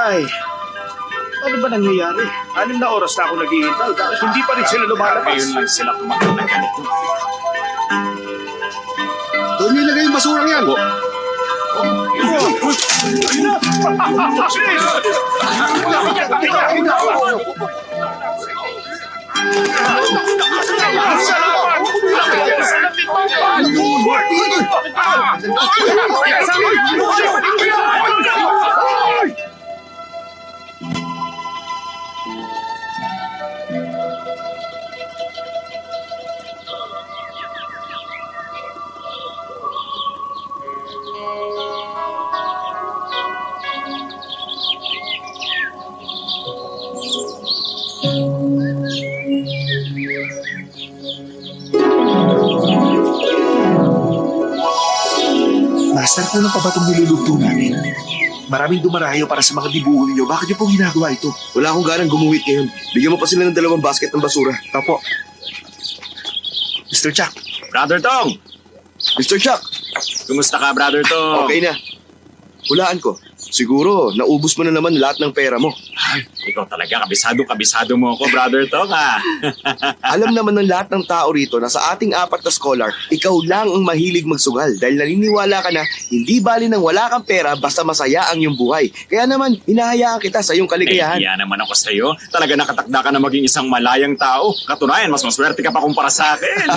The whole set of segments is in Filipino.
Ay, ano ba nangyayari? 6 na oras na ako naghihintay. Bakit hindi pa rin sila lumalabas? Ngayon lang sila tumakot na ganito. Doon nilagay yung basurang yan. Master, kulang pa ba itong niluluto namin? Maraming dumarayo para sa mga dibuho ninyo. Bakit niyo po ginagawa ito? Wala akong ganang gumuhit ngayon. Bigyan mo pa sila ng 2 basket ng basura. Tapo. Mr. Chuck, Brother Tong! Mr. Chuck, Kumusta ka, Brother Tong? okay na. Hulaan ko. Siguro, naubos mo na naman lahat ng pera mo. Ay, ikaw talaga, kabisado mo ako, Brother Tong, ha? Alam naman ng lahat ng tao rito na sa ating 4 na scholar, ikaw lang ang mahilig magsugal dahil naniniwala ka na hindi bali nang wala kang pera basta masaya ang iyong buhay. Kaya naman, hinahayaan kita sa iyong kaligayahan. Iya naman ako sa'yo. Talaga nakatakda ka na maging isang malayang tao. Katunayan, mas maswerte ka pa kumpara sa akin.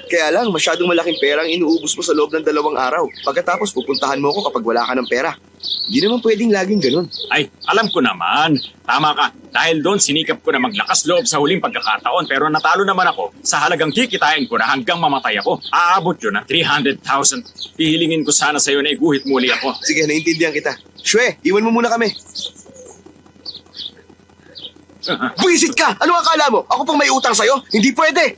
Kaya lang, masyadong malaking pera ang inuubos mo sa loob ng 2 araw. Pagkatapos, pupuntahan mo ako kapag wala ka ng pera. Hindi naman pwedeng laging ganun. Ay, alam ko naman. Tama ka. Dahil doon, sinikap ko na maglakas loob sa huling pagkakataon. Pero natalo naman ako sa halagang kikitain ko na hanggang mamatay ako. Aabot yun ng 300,000. Hihilingin ko sana sa'yo na iguhit muli ako. Sige, naintindihan kita. Shwe, iwan mo muna kami. Buisit ka! Ano ang akala mo? Ako pang may utang sa'yo? Hindi pwede!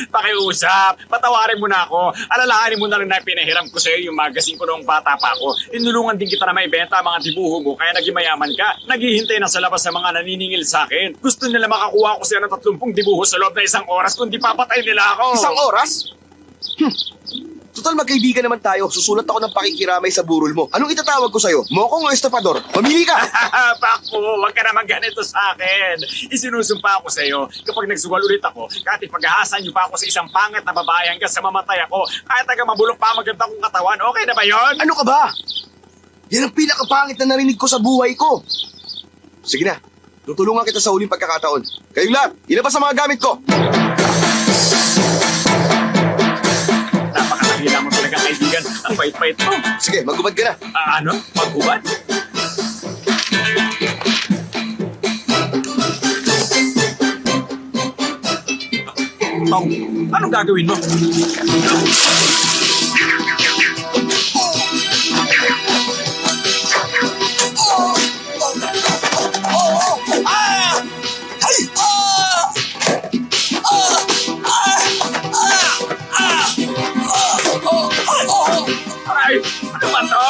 Pakiusap, patawarin mo na ako. Alalahanin mo na rin na pinahiram ko sa'yo yung magazine ko noong bata pa ako. Tinulungan din kita na maibenta ang mga dibuho mo kaya naging mayaman ka. Naghihintay na sa labas ng mga naniningil sa akin. Gusto nila makakuha ko siya ng 30 dibuho sa loob na 1 oras kundi papatay nila ako. 1 oras? Total, magkaibigan naman tayo. Susulat ako ng pakikiramay sa burol mo. Anong itatawag ko sa'yo? Mokong o estapador? Mamili ka! Paku, huwag ka naman ganito sa akin. Isinusumpa ako sa iyo. Kapag nagsugal ulit ako, kahit ipaghahasan niyo pa ako sa isang pangat na babae hanggang sa mamatay ako, kahit taga mabulok pa maganda kong katawan, okay na ba yon? Ano ka ba? Yan ang pinakapangit na narinig ko sa buhay ko. Sige na, tutulungan kita sa huling pagkakataon. Kayong lahat, ilabas ang mga gamit ko. Napakakila mo talaga, kaibigan. Ang pait-pait mo. Sige, magubad ka na. Ano? Maghubad? Oh, anong gagawin mo? Ay, ano ba to?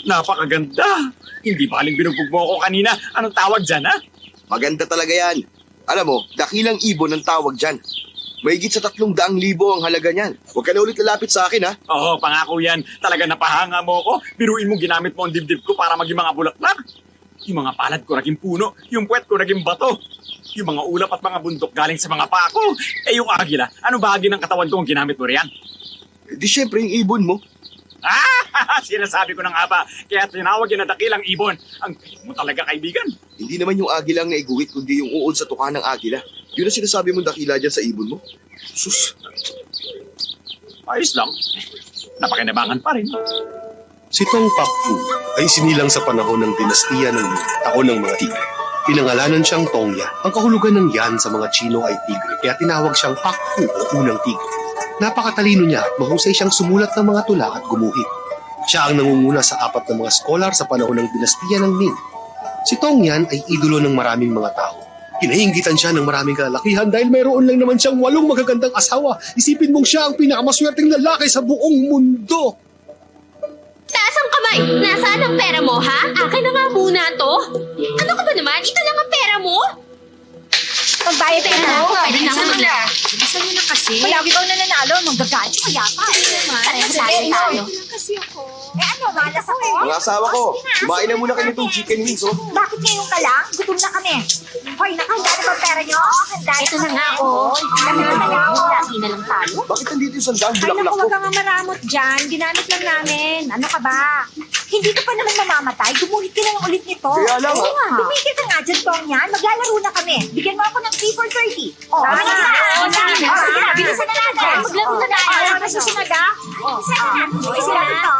Napakaganda. Hindi baling binugbog mo ako kanina. Anong tawag dyan, ha? Maganda talaga yan. Alam mo, dakilang ibon ang tawag dyan. Mahigit sa 300,000 ang halaga niyan. Huwag ka na ulit lalapit sa akin, ha? Oo, pangako yan. Talaga napahanga mo ako. Biruin mo ginamit mo ang dibdib ko para maging mga bulaklak. Yung mga palad ko naging puno, yung puwet ko naging bato. Yung mga ulap at mga bundok galing sa mga paa ko. Eh yung agila, anong bahagi ng katawan ko ang ginamit mo riyan? Di syempre yung ibon mo. Sinasabi ko na nga ba, kaya tinawag yun na dakilang ibon. Ang galing mo talaga, kaibigan. Hindi naman yung agila ang naiguhit, kundi yung uod sa tuka ng agila. Yun ang sinasabi mong dakila dyan sa ibon mo. Sus, Ayos lang. Napakinabangan pa rin. Si Tong Pakfu ay sinilang sa panahon ng dinastiya ng taon ng mga tigre. Pinangalanan siyang Tongya. Ang kahulugan ng yan sa mga Chino ay tigre, kaya tinawag siyang Pakfu o unang tigre. Napakatalino niya at mahusay siyang sumulat ng mga tula at gumuhit. Siya ang nangunguna sa 4 na mga scholar sa panahon ng dinastiya ng Ming. Si Tongyan ay idolo ng maraming mga tao. Hinahingitan siya ng maraming kalalakihan dahil mayroon lang naman siyang 8 magagandang asawa. Isipin mong siya ang pinakamaswerteng lalaki sa buong mundo. Taas ang kamay! Nasaan ang pera mo, ha? Akin na nga muna to. Ano ka ba naman? Ito lang ang pera mo? Magbayad tayo na. Bilisan mo na. Bilisan mo na kasi. Palagi daw nananalo. Magagalit kaya pa. Parehas tayo. Kasi ako. ano, malas ako. Mga asawa ko, kumain na muna kayo nitong chicken wings, oh. Bakit ngayon ka lang? Gutom na kami. Hoy, nakahanda na ba ang pera nyo? Handa na Ito na kami. nga, oh. Alam mo na lang. Lagi na lang tayo. Bakit nandito yung sandaan? Ay, Bulaklak naku, ko. wag ka nga maramot dyan. Ginamit lang namin. Ano ka ba? Hindi ka pa naman mamamatay. Gumuhit ka lang ulit nito. Kaya lang, Oo ah. nga. Tumigil ka nga dyan, Tong yan. Maglalaro na kami. Bigyan mo ako ng 3 for 30. Oh, Tama sige na. na. Oo, Sige sige na. na. Sige na. Bilisan na natin. Maglaro na tayo. Oh, ano susunod, ah? Bilisan na natin. Bilisan natin to.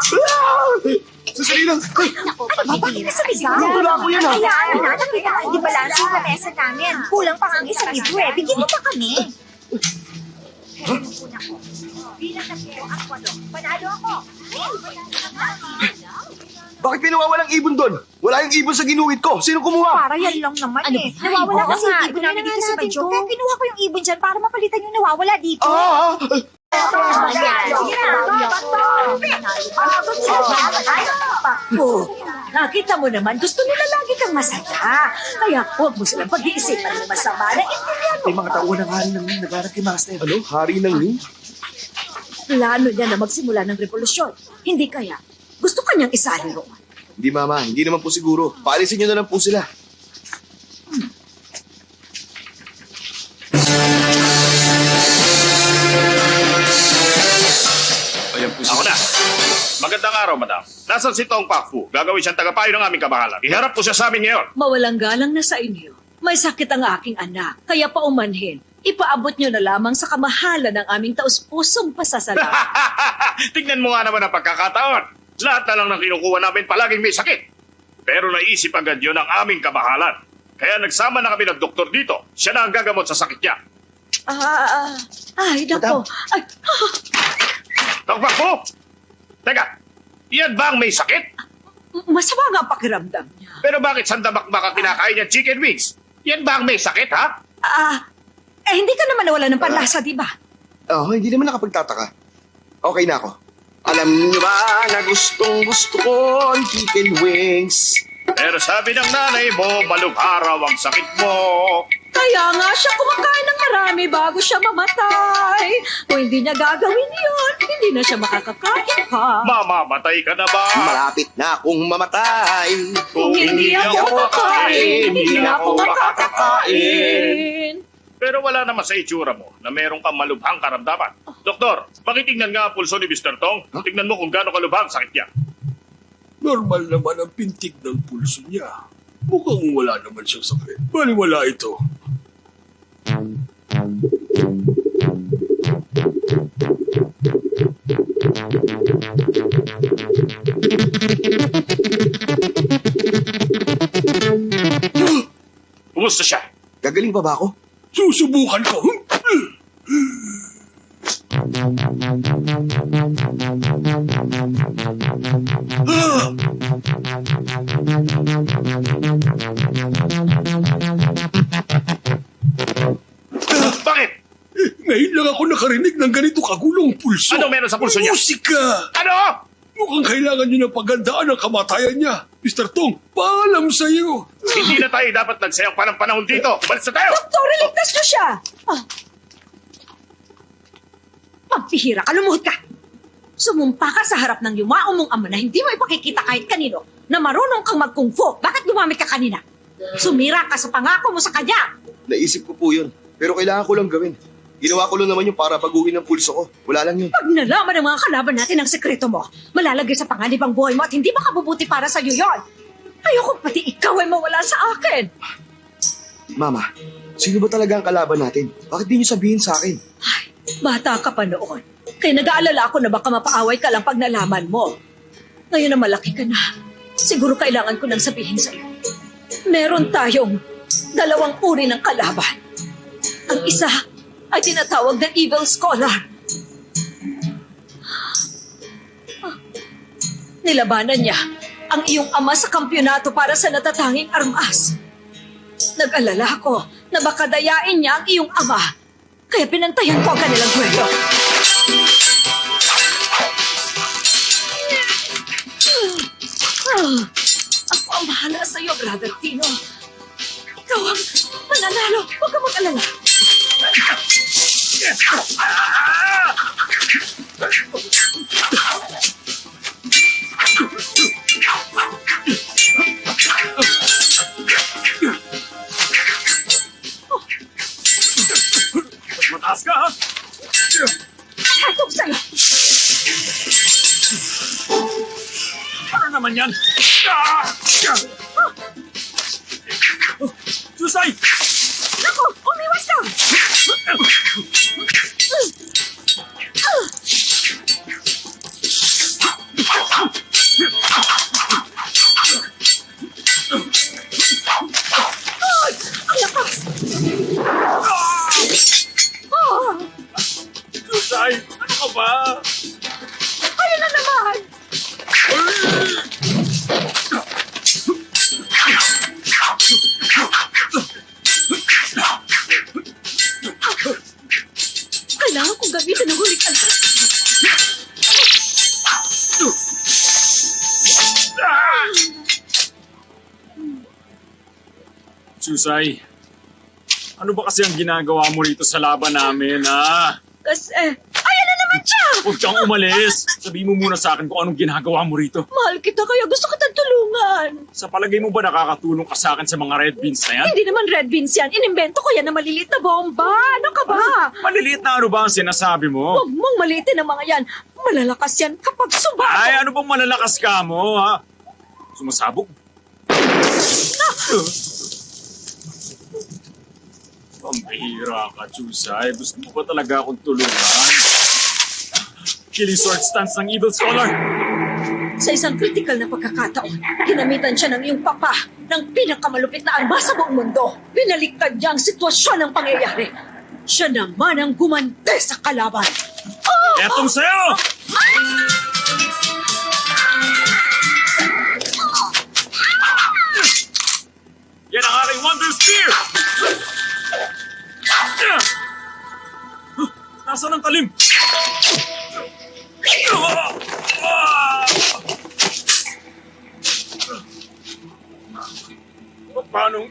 Sasali lang. Ay, Naku, Bakit ka sa bigas? Wala ko yan, ah. Kaya, nakita ka, hindi balanse yung lamesa namin. Kulang pa ang isang libro eh. Bigyan mo pa kami. Bilang na po ang walo. Panalo ako. bakit pinawawalang ibon doon? Wala yung ibon sa ginuhit ko. Sino kumuha? Para yan lang naman Ano eh. ba? Nawawala Ay, kasi oo nga. yung ibon namin Tingnan dito sa natin Badyo. to. Kaya kinuha ko yung ibon dyan para mapalitan yung nawawala dito. Ayan. Sige na. Oh, nakita mo naman, gusto nila lagi kang masaya. Kaya huwag mo silang pag-iisipan ng masama na May mga tauhan ng hari ng nagharap kay Master. Ano? Hari ng Ning? plano niya na magsimula ng revolusyon. Hindi kaya, gusto kanyang isali roon. Hindi, Mama. Hindi naman po siguro. Paalisin nyo na lang po sila. Ayan po Ako na. Magandang araw, madam. Nasaan si Tong Pakfu? Gagawin siyang tagapayo ng aming kabahalan. Iharap ko siya sa amin ngayon. Mawalang galang na sa inyo. May sakit ang aking anak, kaya paumanhin. Ipaabot niyo na lamang sa kamahalan ng aming taus-pusong pasasalamat. Tingnan mo nga naman ang pagkakataon. Lahat na lang ng kinukuha namin palaging may sakit. Pero naisip agad yun ang aming kabahalan. Kaya nagsama na kami ng doktor dito. Siya na ang gagamot sa sakit niya. Ay, nako. Ay, Tong Pakfu! Teka, yan ba ang may sakit? masama nga ang pakiramdam niya. Pero bakit sandabak-baka kinakain niya chicken wings? Yan ba ang may sakit, ha? Hindi ka naman nawala ng panlasa, di ba? Oh, hindi naman nakapagtataka. Okay na ako. Alam niyo ba na gustong gusto ko ang chicken wings? Pero sabi ng nanay mo, malubharaw ang sakit mo. Kaya nga siya kumakain ng marami bago siya mamatay. Kung hindi niya gagawin yun, hindi na siya makakakain pa. Mamamatay ka na ba? Malapit na akong mamatay. Kung hindi ako kakain, hindi na ako makakakain. Pero wala naman sa itsura mo na meron kang malubhang karamdaman. Doktor, pakitingnan nga ang pulso ni Mr. Tong. Tingnan mo kung gaano kalubhang sakit niya. normal naman ang pintig ng pulso niya. Mukhang wala naman siyang sakit. Baliwala ito. Kumusta siya? Gagaling pa ba ako? Susubukan ko. Bakit? Ngayon lang ako nakarinig ng ganito kagulong pulso. Ano meron sa pulso niya? Musika! Ano? Mukhang kailangan niyo ng pagandaan ang kamatayan niya. Mr. Tong, paalam sa iyo. Hindi na tayo dapat nagsayang pa ng panahon dito. Balis na tayo! Doktor, iligtas niyo siya! Pampihira ka, lumuhod ka! Sumumpa ka sa harap ng yumao mong ama na hindi mo ipakikita kahit kanino na marunong kang mag-kung fu. Bakit gumamit ka kanina? Sumira ka sa pangako mo sa kanya. Naisip ko po yun. Pero kailangan ko lang gawin. Ginawa ko lang naman yung para baguhin ang pulso ko. Wala lang yun. Pag nalaman ng mga kalaban natin ang sekreto mo, malalagay sa panganib ang buhay mo at hindi makabubuti para sa iyo yon. Ayoko pati ikaw ay mawala sa akin. Mama, sino ba talaga ang kalaban natin? Bakit di niyo sabihin sa akin? Bata ka pa noon. Kaya nag-aalala ako na baka mapaaway ka lang pag nalaman mo. Ngayon na malaki ka na, siguro kailangan ko nang sabihin sa iyo. Meron tayong dalawang uri ng kalaban. Ang isa ay tinatawag na Evil Scholar. Nilabanan niya ang iyong ama sa kampyonato para sa natatanging armas. Nag-alala ko na baka dayain niya ang iyong ama. Kaya pinantayan ko ang kanilang duelo. Ako ang bahala sa iyo, Brother Tino. Ikaw ang mananalo. Huwag ka mag-alala. Mataas ka, ha? Atok sa'yo. Ano naman yan? Ah! Susay! Naku, umiwas ka! Ay, ang lakas! Susay! Ano ka ba? Ayun na naman! Kailangan kong gamitin ang huling alpas. Susay, ano ba kasi ang ginagawa mo rito sa laban namin, ha? Kasi, ayun na naman siya! Huwag kang umalis. Sabihin mo muna sa akin kung anong ginagawa mo rito. Mahal kita kaya gusto kitang tulungan. Sa palagay mo ba nakakatulong ka sa akin sa mga red beans na yan? Hindi naman red beans yan. Inimbento ko yan na maliliit na bomba. Ano ka ba? Maliliit na ano ba ang sinasabi mo? Huwag mong maliitin ang mga yan. Malalakas yan kapag subago. Ay, ano bang malalakas ka mo, ha? Sumasabog? Pambihira ka, Chusay. Gusto mo ba talaga akong tulungan? Killing sword stance ng Evil Scholar. Sa isang kritikal na pagkakataon, ginamitan siya ng iyong papa ng pinakamalupit na armas sa buong mundo. Binaliktad niya ang sitwasyon ng pangyayari. Siya naman ang gumante sa kalaban. Etong sa'yo! Yan ang aking Wonder Spear! Nasaan ang talim? Paano?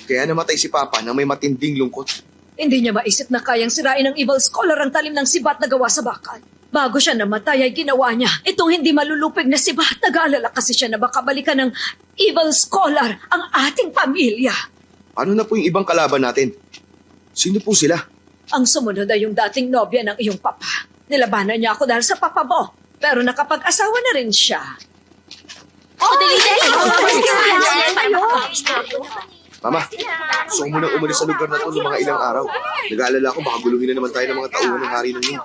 Kaya namatay si Papa na may matinding lungkot. Hindi niya maisip na kayang sirain ng Evil Scholar ang talim ng sibat na gawa sa bakal. Bago siya namatay ay ginawa niya itong hindi malulupig na sibat. Nag-aalala kasi siya na baka balikan ng Evil Scholar ang ating pamilya. Paano na po yung ibang kalaban natin? Sino po sila? Ang sumunod ay yung dating nobya ng iyong papa. Nilabanan niya ako dahil sa papa mo. Pero nakapag-asawa na rin siya. Dali. Mama, gusto ko munang umalis sa lugar na to ng mga ilang araw. Nag-aalala ko baka guluhin na naman tayo ng mga tauhan ng hari ng yun.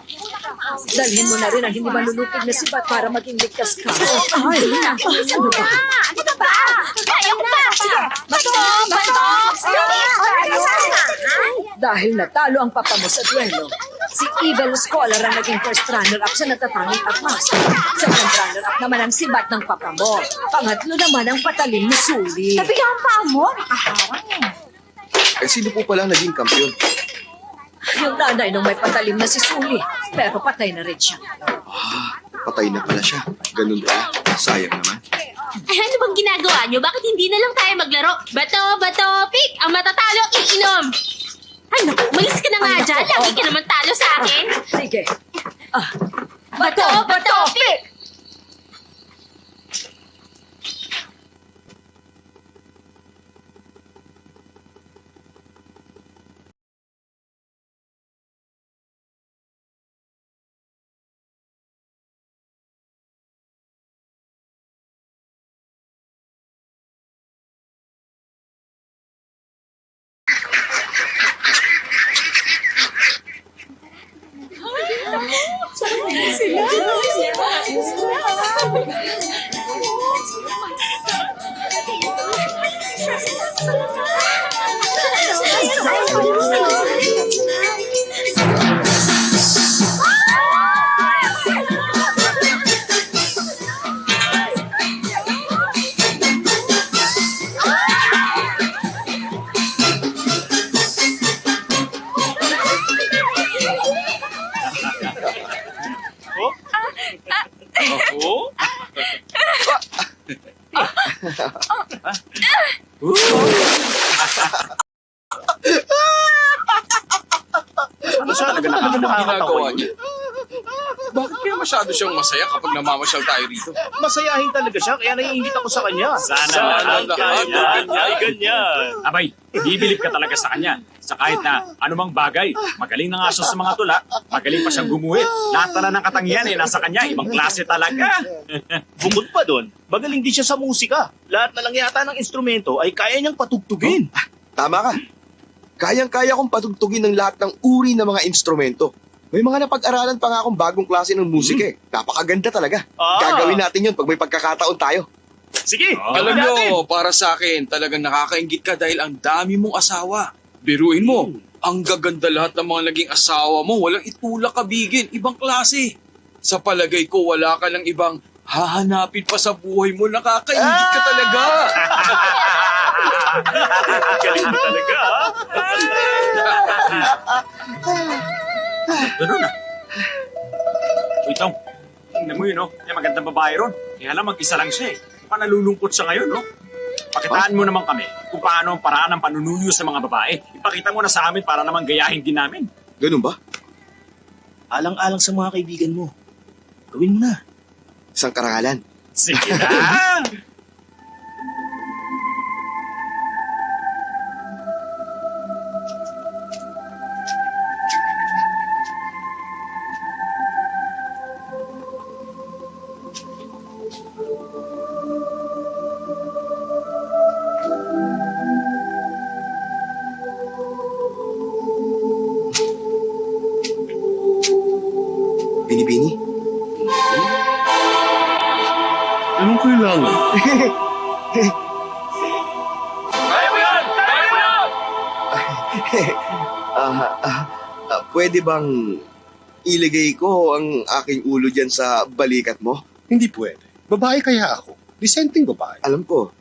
Dalhin mo na rin ang hindi malulupig na sibat para maging ligtas ka. Ay, ano ba? Ano ba? Kaya ko pa! Bato! Dahil natalo ang papa mo sa duelo, si Evil Scholar ang naging first runner-up sa natatanging armas. Second runner-up naman ang sibat ng papa mo. Pangatlo naman ang patalim ni Suli. Tabi ka ang paa mo, nakaharang eh. Eh sino po pala naging kampiyon? Yung nanay nung may patalim na si Suli, pero patay na rin siya. Patay na pala siya. Ganun pala. Sayang naman. Ay, ano bang ginagawa nyo? Bakit hindi na lang tayo maglaro? Bato, pick! Ang matatalo, iinom! Ay, naku, umalis ka na nga dyan. Lagi ka naman talo sa akin. Sige, Bato, bato, pick! Masyado ka nakakatawa niya. Bakit kaya masyado siyang masaya kapag namamasyal tayo rito? Masayahin talaga siya, kaya naiingit ako sa kanya. Sana lahat lahat ay ganyan. Abay, bibilib ka talaga sa kanya. Sa kahit na anumang bagay, magaling na nga siya sa mga tula, magaling pa siyang gumuhit. Lahat na ng katangian nasa kanya, ibang klase talaga. Bukod pa doon, magaling din siya sa musika. Lahat na lang yata ng instrumento ay kaya niyang patugtugin. Tama ka. Kayang-kaya kong patugtugin ng lahat ng uri ng mga instrumento. May mga napag-aralan pa nga akong bagong klase ng musika eh. Napakaganda talaga. Gagawin natin yun pag may pagkakataon tayo. Sige, Alam nyo, para sa akin, talagang nakakaingit ka dahil ang dami mong asawa. Biruin mo, ang gaganda lahat ng mga naging asawa mo, walang itulak kabigin, ibang klase. Sa palagay ko, wala ka ng ibang hahanapin pa sa buhay mo, nakakaingit ka talaga. galing mo talaga. Ganun na. Uy, Tong, tingnan mo yun, no? May magandang babae ron. Kaya lang mag-isa lang siya eh. Mukhang nalulungkot siya ngayon, no? Pakitaan mo naman kami kung paano ang paraan ng panunuyo sa mga babae. Ipakita mo na sa amin para naman gayahin din namin. Ganun ba? Alang-alang sa mga kaibigan mo. Gawin mo na. Isang karangalan. Sige na! Bini-bini. Anong kailangan? Pwede bang ilagay ko ang aking ulo dyan sa balikat mo? Hindi pwede. Babae kaya ako. Dissenting babae. Alam ko.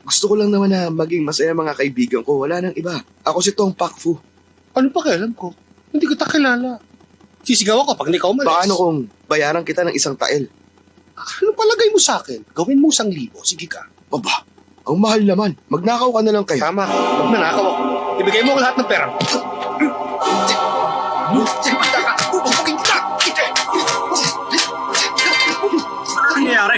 Gusto ko lang naman na maging masaya mga kaibigan ko. Wala nang iba. Ako si Tong Pakfu. Ano pa kailan ko? Hindi kita kilala. Sisigaw ako pag ikaw umalis. Paano kung bayaran kita ng isang tael? Ano palagay mo sa akin? Gawin mo 1,000. Sige ka. Aba, ang mahal naman. Magnakaw ka na lang kayo. Tama ka. Huwag nanakaw ako. Ibigay mo ako lahat ng pera. Ano nangyayari?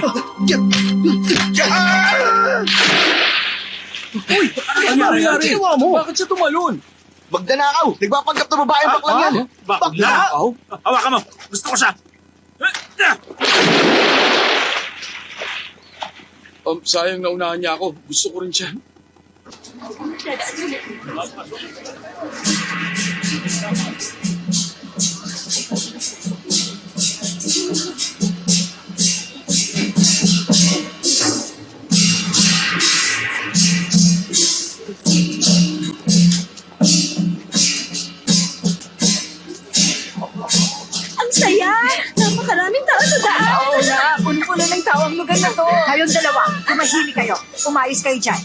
Uy! Ano nangyayari? Ginawa mo? Bakit siya tumalon? Magdanakaw! Nagpapanggap na babae ang baklang yan! Bakla? Hawakan mo! Gusto ko siya! Sayang naunahan niya ako. Gusto ko rin siya. Ang saya! Napakaraming tao sa daan! Oo na, puno-puno ng tao ang lugar na to. Kayong dalawa, tumahimik kayo. Umayos kayo dyan.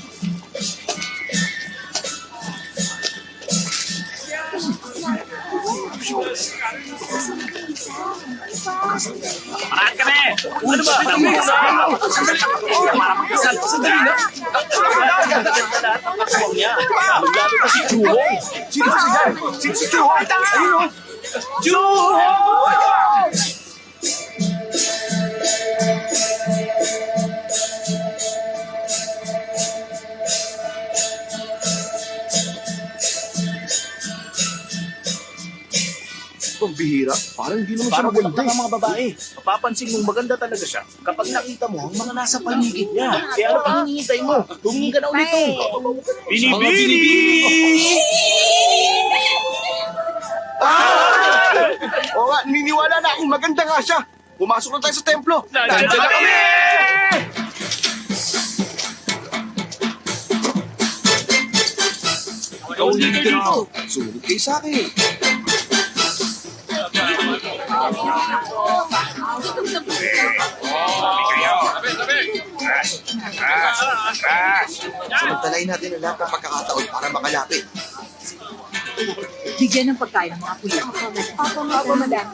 Parahan kami! Ano ba? Para magkasal. Sandali na! Lalo pa si Juhong. Sino si Juhong? Ayun o. Juhong! bihira. Parang hindi naman siya Parang maganda. ang mga babae. Mapapansin mong maganda talaga siya kapag nakita mo ang mga nasa paligid niya. Kaya ano pang hinihintay mo? Tumingin ka na ulit to. Binibini! Oo nga, niniwala na akong maganda nga siya. Pumasok na tayo sa templo. Nandiyan na kami! Ikaw ang leader dito. Sumunod kayo sa akin. Samantalayin natin ang lahat ng pagkakataon para makalapit. Bigyan ng pagkain ng mga pulis. Opo, madam.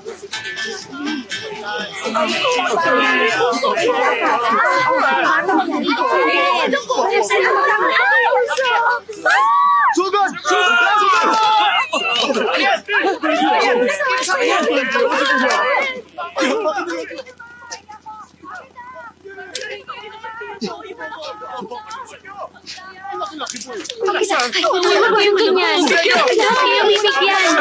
Sugod! Ay, ano ba yung ganyan? Lahat kayo bibigyan.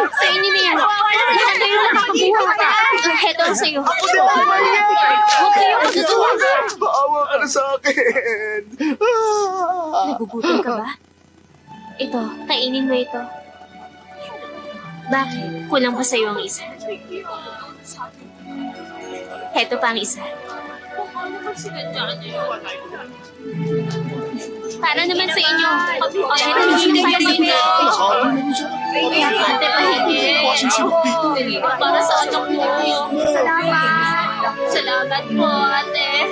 Sa inyo na yan. Lahat kayo nakakabuha. Heto ang sa'yo. Huwag kayong magtutuwa. Maawa ka na sa akin. Nagugutom ka ba? Ito, kainin mo ito. Bakit? Kulang pa sa'yo ang isa. Heto pa ang isa. Para naman sa inyo. Heto naman para sa inyo. Ate, pahingi. Para sa anak mo. Salamat po, ate.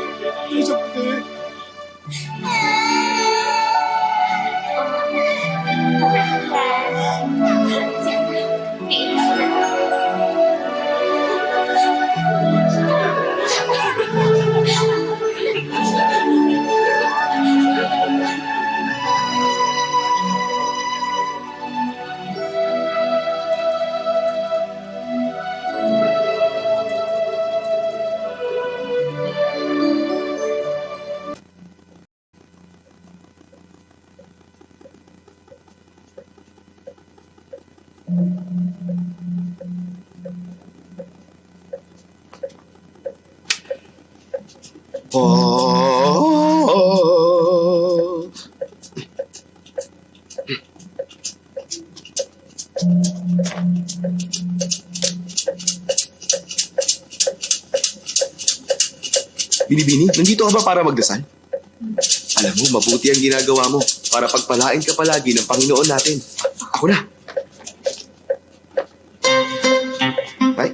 Oh. Binibini, nandito ka ba para magdasal? Alam mo, mabuti ang ginagawa mo para pagpalain ka palagi ng Panginoon natin. Ako na. Ay.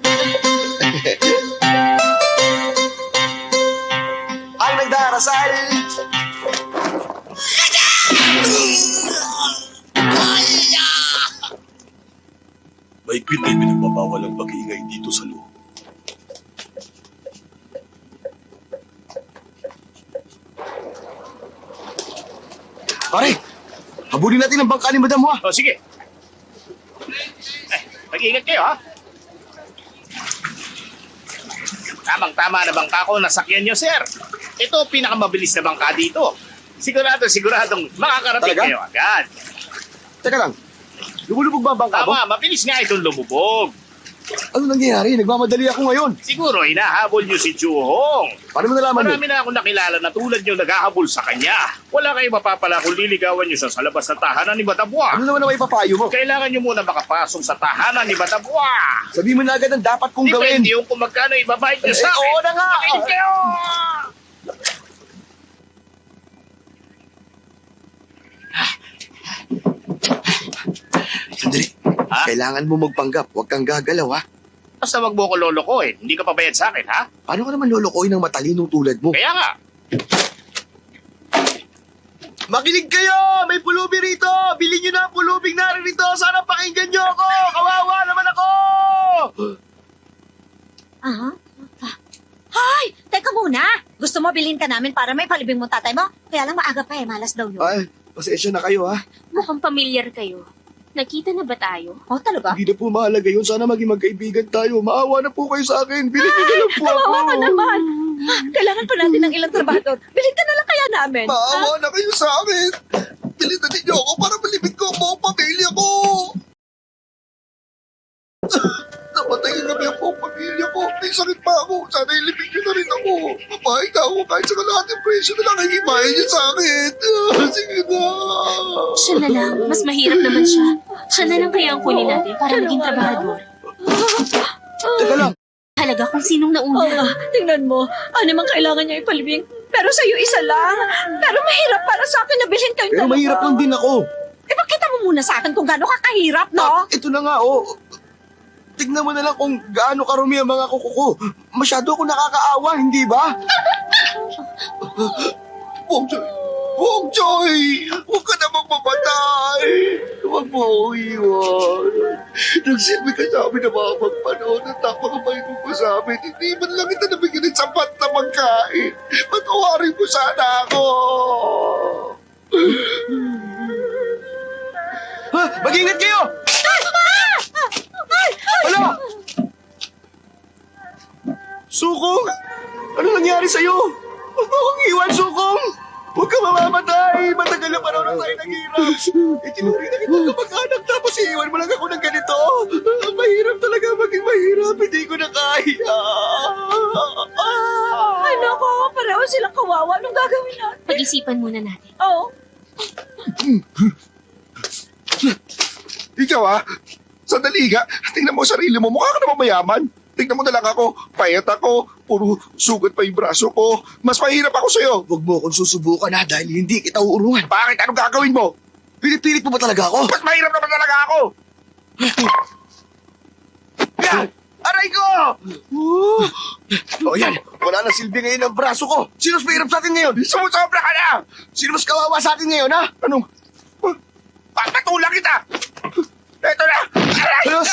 Ang nagdarasal! Mahigpit na pinagbabawal ang pag-iingay dito sa loob. Pare, habulin natin ang bangka ni Madam Hua. O, sige. Mag-ingat kayo, ha? Tamang-tama na bangka ko, nasakyan nyo, sir. Ito, pinakamabilis na bangka dito. Siguradong makakarating Talaga? kayo agad. Teka lang, lumulubog ba ang bangka mo? Tama, mabilis nga itong lumubog. Ano nangyayari? Nagmamadali ako ngayon. Siguro, hinahabol nyo si Chuhong. Paano mo nalaman yun? Marami na akong nakilala na tulad nyo naghahabol sa kanya. Wala kayong mapapala kung liligawan nyo siya sa labas ng tahanan ni Batabua. Ano naman ang ipapayo mo? Kailangan nyo muna makapasok sa tahanan ni Batabua. Sabi mo na agad ang dapat kong gawin. Depende yung kung magkano ibabayad nyo sa akin. Oo na nga. Makinig kayo! Sandali. Ha? Kailangan mo magpanggap. Huwag kang gagalaw, ha? Basta wag mo ko loloko eh. Hindi ka pabayad sa akin, ha? Paano ka naman lolokohin ng matalinong tulad mo? Kaya nga. Makinig kayo! May pulubi rito! Bilhin nyo na ang pulubing naririto! Sana pakinggan nyo ako! Kawawa naman ako! Aha. Hoy! Teka muna! Gusto mo bilhin ka namin para may palibing mo tatay mo? Kaya lang maaga pa malas daw yun. Ay, pasensya na kayo, ha? Mukhang pamilyar kayo. Nakita na ba tayo? Oh, talaga? Hindi na po mahalaga yun. Sana maging magkaibigan tayo. Maawa na po kayo sa akin. Bilhin nyo na lang po ako. Kawawa ka naman. Kailangan pa natin ng ilang trabador. Bilhin ka na lang kaya namin. Maawa na kayo sa akin. Bilhin na ninyo ako para malibig ko ang buong pamilya ko. Namatay na kami ako, pamilya ko. May sakit pa ako. Sana ilipid niyo na rin ako. Mapahit na ako kahit sa kalahating presyo na lang ang himayin niyo sa akin. Sige na. Siya na lang. Mas mahirap naman siya. Siya na lang kaya ang kunin natin para maging trabahador. Teka lang, Halaga kung sinong nauna. Tingnan mo, ano mang kailangan niya ipalibing. Pero sa'yo isa lang. Pero mahirap para sa akin na bilhin kayong pero dalawa. mahirap lang din ako. Ipakita mo muna sa akin kung gaano ka kahirap, no? Ito na nga, oh. Tignan mo na lang kung gaano karumi ang mga kuko ko. Masyado ako nakakaawa, hindi ba? Bong Joy! Huwag ka namang mamatay! Huwag mo ako iwan. Nagsilbi ka sa amin na mga magpanood at napakabait mo pa sa amin. Hindi man lang kita nabigyan ng sapat na magkain. Patawarin mo sana ako! Ha? Mag-ingat kayo! Hala! Sukong! Ano nangyari sa'yo? Huwag mo akong iwan, Sukong! Huwag ka mamamatay! Matagal na panahon na tayo naghirap! Itinuri na kita kamag-anak tapos iiwan mo lang ako ng ganito! Ang mahirap talaga maging mahirap! Hindi ko na kaya! Ay, naku, pareho silang kawawa. Anong gagawin natin? Pag-isipan muna natin. Oo. Ikaw sandali ka. Tingnan mo sarili mo. Mukha ka naman mayaman. Tingnan mo na lang ako. Payat ako. Puro sugat pa yung braso ko. Mas mahirap ako sa'yo. Huwag mo akong susubukan ha dahil hindi kita uurungan. Bakit? Anong gagawin mo? Pinipilit mo ba talaga ako? Mas mahirap naman talaga ako. Yan! Aray ko! O yan, wala na silbi ngayon ang braso ko. Sino mas mahirap sa akin ngayon? Sumusobra ka na. Sino mas kawawa sa akin ngayon, ha? Anong? Papatulang kita. Ito na. Aray! Ayos!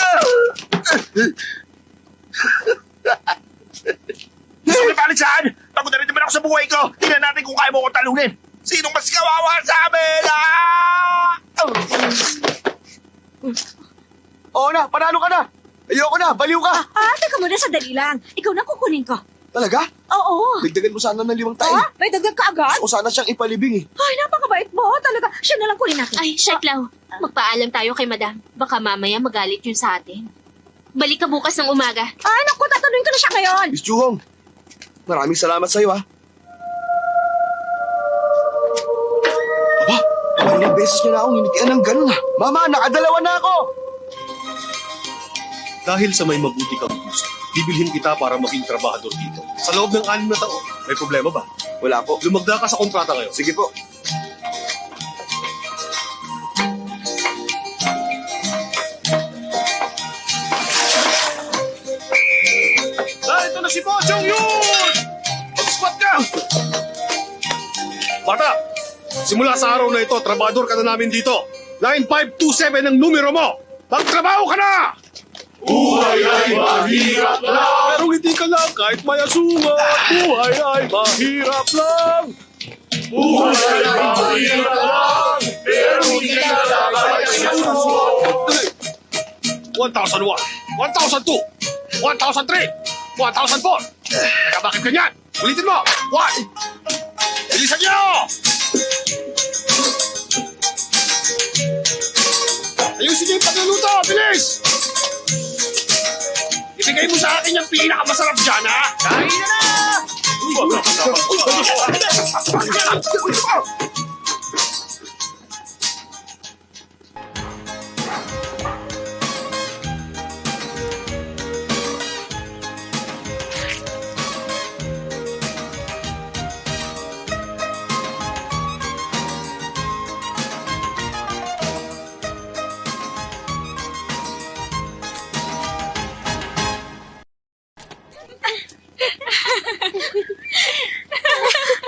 Gusto mo palisan? Pagod na rin naman ako sa buhay ko. Tingnan natin kung kaya mo ko talunin. Sinong mas kawawa sa amin? Oo na, panalo ka na. Ayoko na, baliw ka. Teka muna, sandali lang. Ikaw na kukunin ko. Talaga? Oo. Dagdagan mo sana ng 5 tayo. May dagdag ka agad? Gusto ko sana siyang ipalibing eh. Ay, napakabait mo. Talaga, siya na lang kunin natin. Ay, Sheklaw. Magpaalam tayo kay madam. Baka mamaya magalit yun sa atin. Balik ka bukas ng umaga. Ay, naku, tatanungin ko na siya ngayon. Miss Juhong, maraming salamat sa'yo ha. Aba, ilang beses niya na akong hinitian ng ganun ha. Mama, nakadalawa na ako. Dahil sa may mabuti kang puso, bibilhin kita para maging trabahador dito. Sa loob ng 6 na taon, may problema ba? Wala po. Lumagda ka sa kontrata ngayon. Sige po. Ito na si Bochong yun! Mag-squat ka! Bata, simula sa araw na ito, trabahador ka na namin dito. 9527 ang numero mo. Magtrabaho ka na! Buhay ay mahirap lang! Pero hindi ka lang kahit mayasungan. Buhay ay mahirap lang. Buhay ay mahirap lang! Pero hindi ka lang kahit mayasungan. 1,001, 1,002, 1,003, 1,004. Teka, bakit ganyan? Ulitin mo. 1. Bilisan niyo! Ayusin niyo yung pagluluto. Bilis! Ibigay mo sa akin yung pinakamasarap dyan, ha? Kain na na!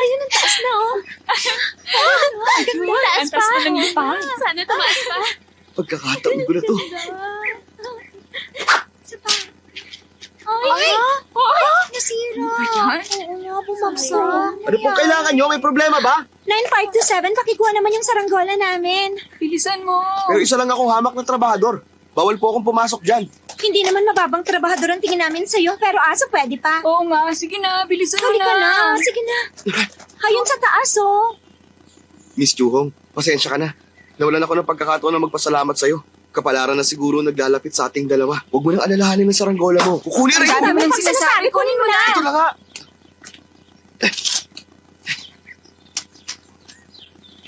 Ayun, ang taas na, oh. Ang taas pa. Ang taas pa. Sana tumaas pa. Pagkakataon ko na to. Ay! Nasira. Oo nga, bumagsak. Ano pong kailangan nyo? May problema ba? 9527, pakikuha naman yung saranggola namin. Bilisan mo. Pero isa lang akong hamak na trabahador. Bawal po akong pumasok dyan. Hindi naman mababang trabahador ang tingin namin sa'yo, pero aso pwede pa. Oo nga, sige na, bilisan mo Halika na, sige na. Ayun sa taas, oh. Miss Juhong, pasensya ka na. Nawalan ako ng pagkakataon na magpasalamat sa'yo. Kapalaran na siguro naglalapit sa ating dalawa. Huwag mo nang alalahanin ng saranggola mo. Kukunin rin Ang ko. dami mong sinasabi, kunin mo na! Ito na nga.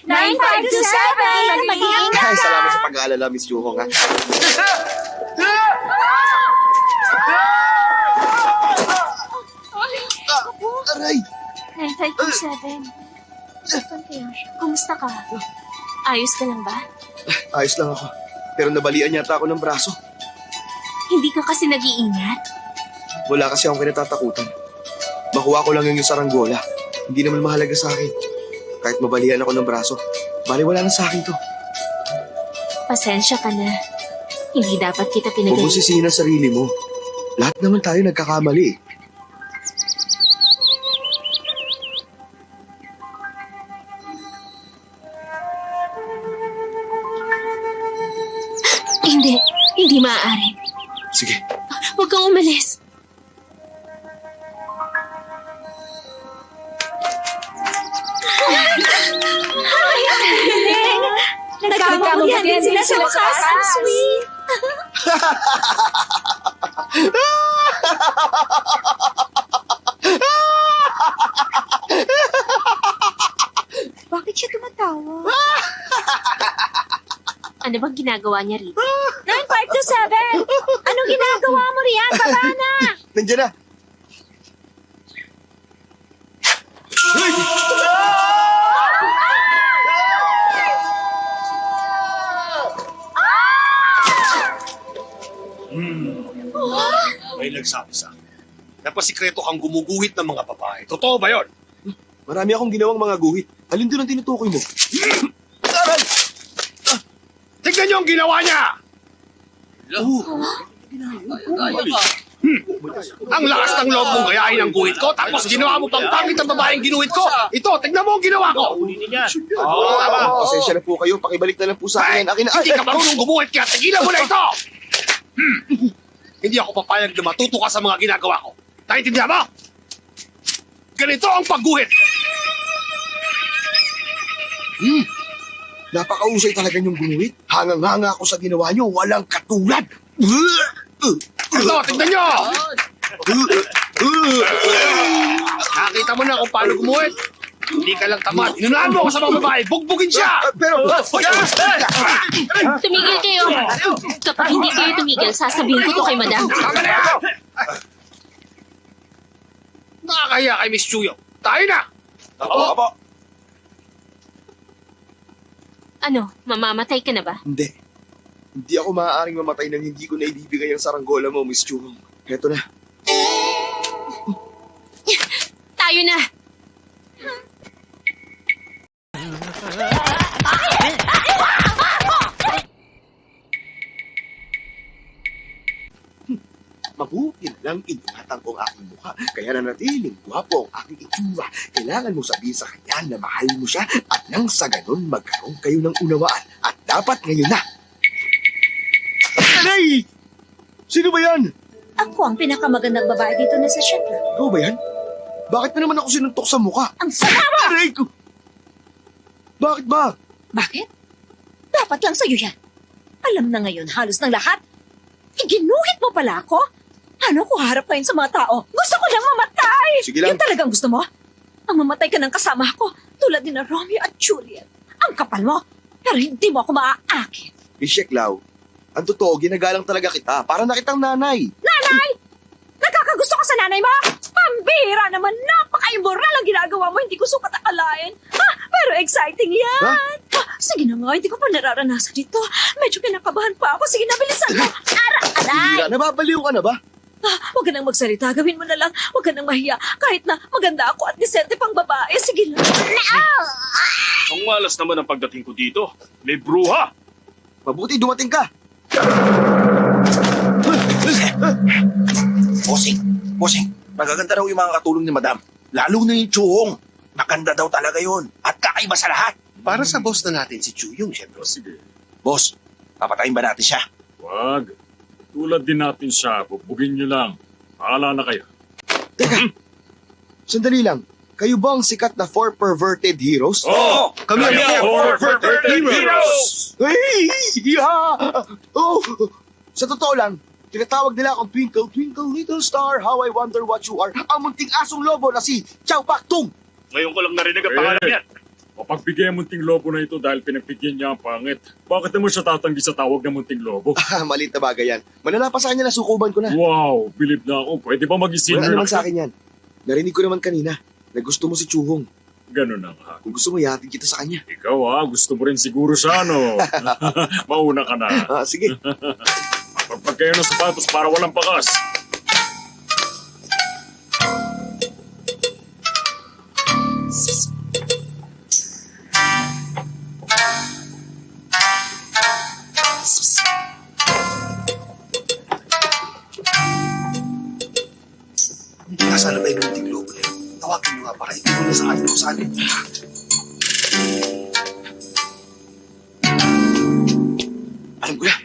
Nine, 5 to 7! Mag-iingat Ay, ka! salamat sa pag-aalala, Miss Juhong, ha? Aray! 9527. Saan kaya siya? Kumusta ka? Ayos ka lang ba? Ayos lang ako. Pero nabalian yata ako ng braso. Hindi ka kasi nag-iingat? Wala kasi akong kinatatakutan. Makuha ko lang yung saranggola. Hindi naman mahalaga sa akin. Kahit mabalian ako ng braso, bali wala na sa akin to. Pasensya ka na. Hindi dapat kita Huwag mo pinagaling. sisihin ang sarili mo. Lahat naman tayo nagkakamali eh. Hindi. Hindi maaari. Sige, Huwag kang umalis. Nagkamot din sila sa wakas. Ang sweet! Bakit siya tumatawa? Ano bang ginagawa niya rito? 9, 5 to 7! Anong ginagawa mo riyan? Baba na! nandiyan na. May nagsabi sa akin. Napasikreto kang gumuguhit ng mga babae. Totoo ba yon? Marami akong ginawang mga guhit. Alin doon ang tinutukoy mo? Aray! Tignan niyo ang ginawa niya! Ang lakas ng loob mong gayahin ang guhit ko, tapos ginawa mo pang pangit ang babaeng ginuhit ko. Ito, tignan mo ang ginawa ko. Ulitin niya. Pasensya na po kayo. Pakibalik na lang po sa akin. Akin na. Hindi ka marunong gumuhit kaya tigilan mo na ito! Hindi ako papayag na matuto ka sa mga ginagawa ko. Naintindihan mo? Ganito ang pagguhit. Napakausay talaga yung gumuhit. Hangang-hanga ako sa ginawa nyo. Walang katulad. Ito, tignan nyo! Nakita mo na kung paano gumuhit. Hindi ka lang tamad. Inunahan mo ako sa mga babae. Bugbugin siya! Pero... Tumigil kayo! Kapag hindi kayo tumigil, sasabihin ko to kay madam. Tama na yan! Nakakahiya kay Miss Chuyo. Tayo na! Opo. Ano, mamamatay ka na ba? Hindi. Hindi ako maaaring mamatay nang hindi ko na ibibigay ang saranggola mo, Miss Chuhong. Heto na. Tayo na! Mabuti na lang ingatan ko ang aking mukha. Kaya nanatiling gwapo ang aking itsura. Kailangan mo sabihin sa kanya na mahal mo siya at nang sa ganun magkaroon kayo ng unawaan. At dapat ngayon na. Aray! Sino ba yan? Ako ang pinakamagandang babae dito na sa Shetland. Ikaw ba yan? Bakit mo naman ako sinuntok sa mukha? Ang sama mo! Aray ko! Bakit ba? Bakit? Dapat lang sa'yo yan. Alam na ngayon halos ng lahat. Iginuhit mo pala ako? Ano ko harap ngayon sa mga tao? Gusto ko lang mamatay! Sige lang. Yan talagang gusto mo? Ang mamatay ka ng kasama ko, tulad ni na Romeo at Juliet. Ang kapal mo, pero hindi mo ako maaakit. Miss Lau, ang totoo, ginagalang talaga kita. Para na kitang nanay. Nanay! Nagkakagusto ka sa nanay mo? Pambira naman, napaka-immoral ang ginagawa mo, hindi ko sukat akalain. Ha? Pero exciting yan! Ha? Sige na nga, hindi ko pa nararanasan dito. Medyo kinakabahan pa ako. Sige na, bilisan mo. Aray! Mira, nababaliw ka na ba? Huwag ka nang magsalita, gawin mo na lang. Huwag ka nang mahiya. Kahit na maganda ako at disente pang babae, sige lang. Ang malas naman ang pagdating ko dito. May bruha. Mabuti dumating ka. Bossing, magaganda raw yung mga katulong ni Madam. Lalo na yung Chuhong. Maganda daw talaga yon at kakaiba sa lahat. Para sa boss na natin si Chuyong, syempre. Boss, papatayin ba natin siya? Wag. Tulad din natin siya. Bubugin nyo lang. Paala na kayo. Teka, sandali lang. Kayo ba ang sikat na 4 perverted heroes? Oh! Kami ang four perverted heroes! Hey! Yeah! Oh! Sa totoo lang, tinatawag nila akong Twinkle, Twinkle, Little Star, How I Wonder What You Are, ang munting asong lobo na si Chow Pak Tung. Ngayon ko lang narinig ang pangalan niyan. Mapagbigay ang munting lobo na ito dahil pinagbigyan niya ang pangit. Bakit naman siya tatanggi sa tawag ng munting lobo? Maliit na bagay yan. Malala pa sa kanya na sukuban ko na. Wow, bilib na ako. Pwede ba mag-isin? Wala naman sa akin yan. Narinig ko naman kanina na gusto mo si Chuhong. Ganun na nga. Kung gusto mo, yatin kita sa kanya. Ikaw gusto mo rin siguro siya, no? Mauna ka na. Sige. Pagpag kayo ng sapatos para walang bakas. Nasaan na ba yung munting lobo na yun? Tawagin nyo nga para itulong na sa akin kung saan. Alam ko na.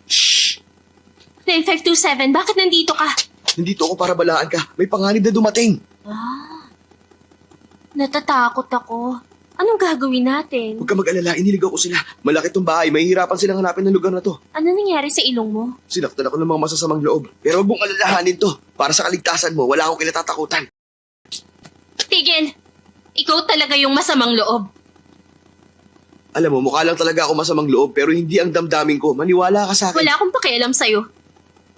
Shh! 9527, bakit nandito ka? Nandito ako para balaan ka. May panganib na dumating. Natatakot ako. Anong gagawin natin? Huwag ka mag-alala, iniligaw ko sila. Malaki tong bahay, mahihirapan silang hanapin ng lugar na to. Ano nangyari sa ilong mo? Sinaktan ako ng mga masasamang loob. Pero huwag mong alalahanin to. Para sa kaligtasan mo, wala akong kinatatakutan. Tigil! Ikaw talaga yung masamang loob. Alam mo, mukha lang talaga ako masamang loob, pero hindi ang damdamin ko. Maniwala ka sa akin. Wala akong pakialam sa'yo.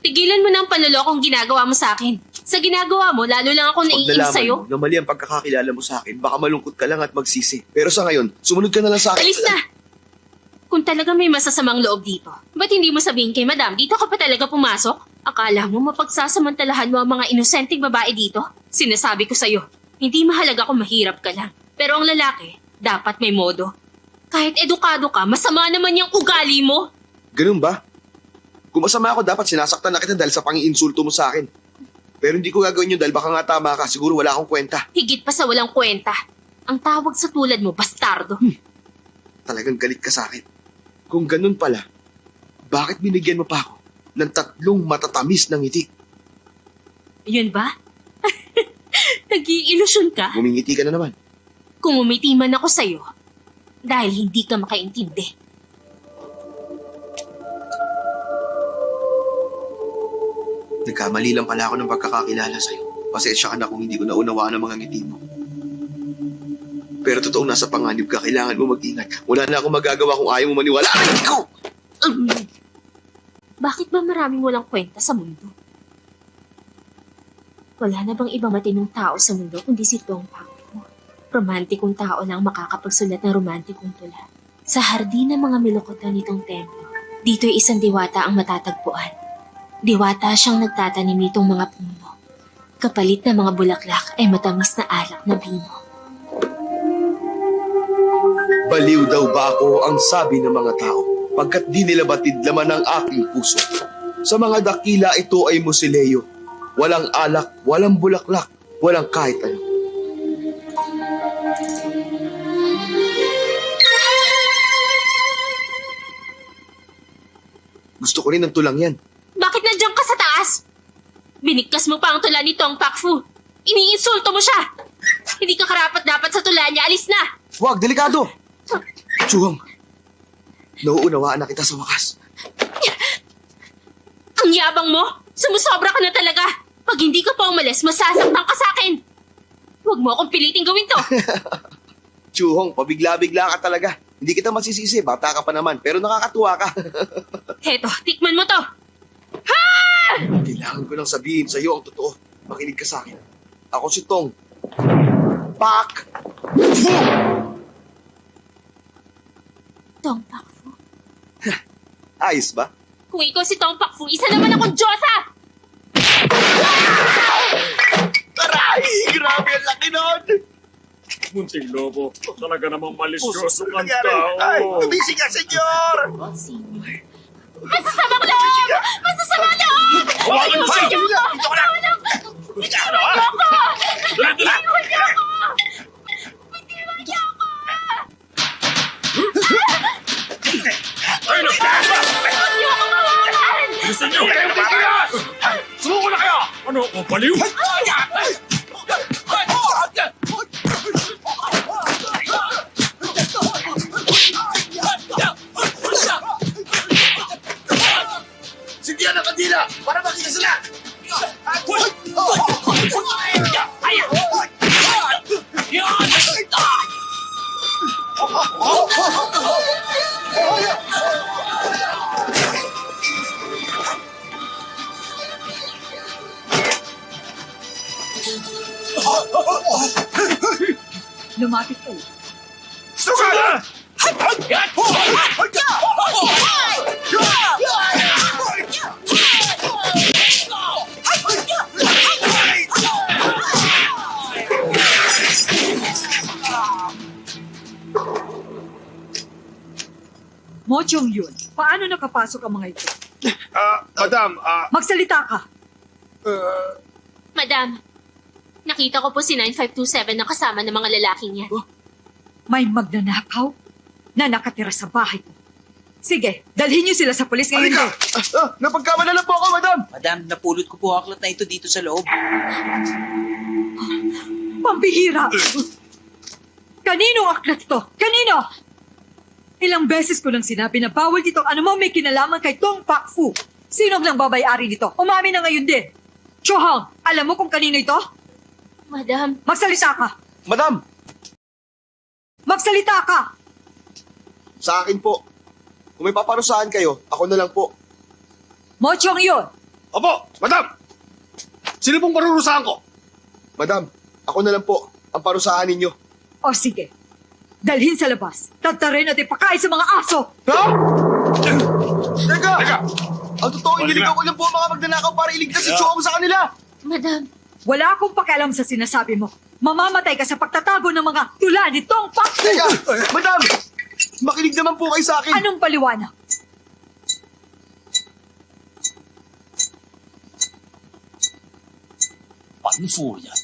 Tigilan mo ng panlolokong ginagawa mo sa akin. Sa ginagawa mo, lalo lang ako Pag naiinis nalaman sa'yo. mo na mali ang pagkakakilala mo sa akin, baka malungkot ka lang at magsisi. Pero sa ngayon, sumunod ka na lang sa akin. Alis na! Kung talaga may masasamang loob dito, ba't hindi mo sabihin kay madam, dito ka pa talaga pumasok? Akala mo mapagsasamantalahan mo ang mga inosenteng babae dito? Sinasabi ko sa'yo, hindi mahalaga kung mahirap ka lang. Pero ang lalaki, dapat may modo. Kahit edukado ka, masama naman yung ugali mo. Ganun ba? Kung masama ako, dapat sinasaktan na kita dahil sa pangiinsulto mo sa akin. Pero hindi ko gagawin yun dahil baka nga tama ka. Siguro wala akong kwenta. Higit pa sa walang kwenta. Ang tawag sa tulad mo, bastardo. Talagang galit ka sa akin. Kung ganun pala, bakit binigyan mo pa ako ng 3 matatamis ng ngiti? Yun ba? Nag-iilusyon ka? Ngumingiti ka na naman. Kung umiti man ako sa'yo, dahil hindi ka makaintindi. Nagkamali lang pala ako ng pagkakakilala sa'yo. Pasensya ka na kung hindi ko naunawaan ang mga ngiti mo. Pero totoong nasa panganib ka, kailangan mo mag-ingat. Wala na akong magagawa kung ayaw mo maniwala. Aray ko! Bakit ba maraming walang kwenta sa mundo? Wala na bang ibang matinong tao sa mundo kundi si Tong Pakfu? Romantikong tao lang makakapagsulat ng romantikong tula. Sa hardin ng mga milokotan nitong templo, dito'y isang diwata ang matatagpuan. Diwata siyang nagtatanim nitong mga puno. Kapalit na mga bulaklak ay matamis na alak na bino. Baliw daw ba ako ang sabi ng mga tao pagkat di nila batid laman ang aking puso. Sa mga dakila ito ay musileo. Walang alak, walang bulaklak, walang kahit ano. Gusto ko rin ng tulang yan. Bakit nandiyan ka sa taas? Binigkas mo pa ang tula ni Tong Pakfu. Iniinsulto mo siya. Hindi ka karapat-dapat sa tula niya. Alis na! Huwag, delikado! Chuhong, nauunawaan na kita sa wakas. Ang yabang mo! Sumusobra ka na talaga! Pag hindi ka pa umalis, masasaktan ka sa akin! Huwag mo akong piliting gawin to! Chuhong, pabigla-bigla ka talaga. Hindi kita masisisi, bata ka pa naman, pero nakakatuwa ka. Heto, tikman mo to! Kailangan ko nang sabihin sa iyo ang totoo. Makinig ka sa akin. Ako si Tong Pak Fu! Tong Pakfu. Ayos ba? Kung ikaw si Tong Pakfu, isa naman akong Diyosa! Taray! Grabe ang laki nun! Munting lobo, talaga namang malisyoso kang Nangyari? Ay, tao. tumising ka, senyor! Senior. Masasamang loob! Masasamang loob! Huwagin mo siya! Dito ka lang! Ano, ha? Dala! Ay, nagtaas ba? Bilisan niyo! Huwag kayo mamayas! Sumuko na kayo! Ano ako, baliw? Sindihan ang kandila para makita sila! Lumapit ka. Sugal! Mochong yun. Paano nakapasok ang mga ito? Madam, Magsalita ka. Madam, nakita ko po si 9527 na kasama ng mga lalaking yan. May magnanakaw na nakatira sa bahay ko. Sige, dalhin niyo sila sa polis ngayon. Halika! Napagkamala lang po ako, madam! Madam, napulot ko po ang aklat na ito dito sa loob. Pambihira! Kaninong aklat to? Kanino? Ilang beses ko lang sinabi na bawal dito anumang may kinalaman kay Tong Pak Fu. Sino ang babayari nito? Umami na ngayon din. Chohong, alam mo kung kanino ito? Madam, Magsalita ka! Madam! Magsalita ka! Sa akin po. Kung may paparusahan kayo, ako na lang po. Mochong yun! Opo, madam! Sino pong parurusahan ko? Madam, ako na lang po ang parusahan ninyo. O sige, dalhin sa labas. Tatarin at ipakain sa mga aso! Ha? Teka! Teka! Ang totoo, iniligaw ko lang po ang mga magnanakaw para iligtas si Chong sa kanila. madam, Wala akong pakialam sa sinasabi mo. Mamamatay ka sa pagtatago ng mga tula ni Tong Pak Fu! Teka! Madam! Makinig naman po kayo sa akin. Anong paliwanag? Panfo yan.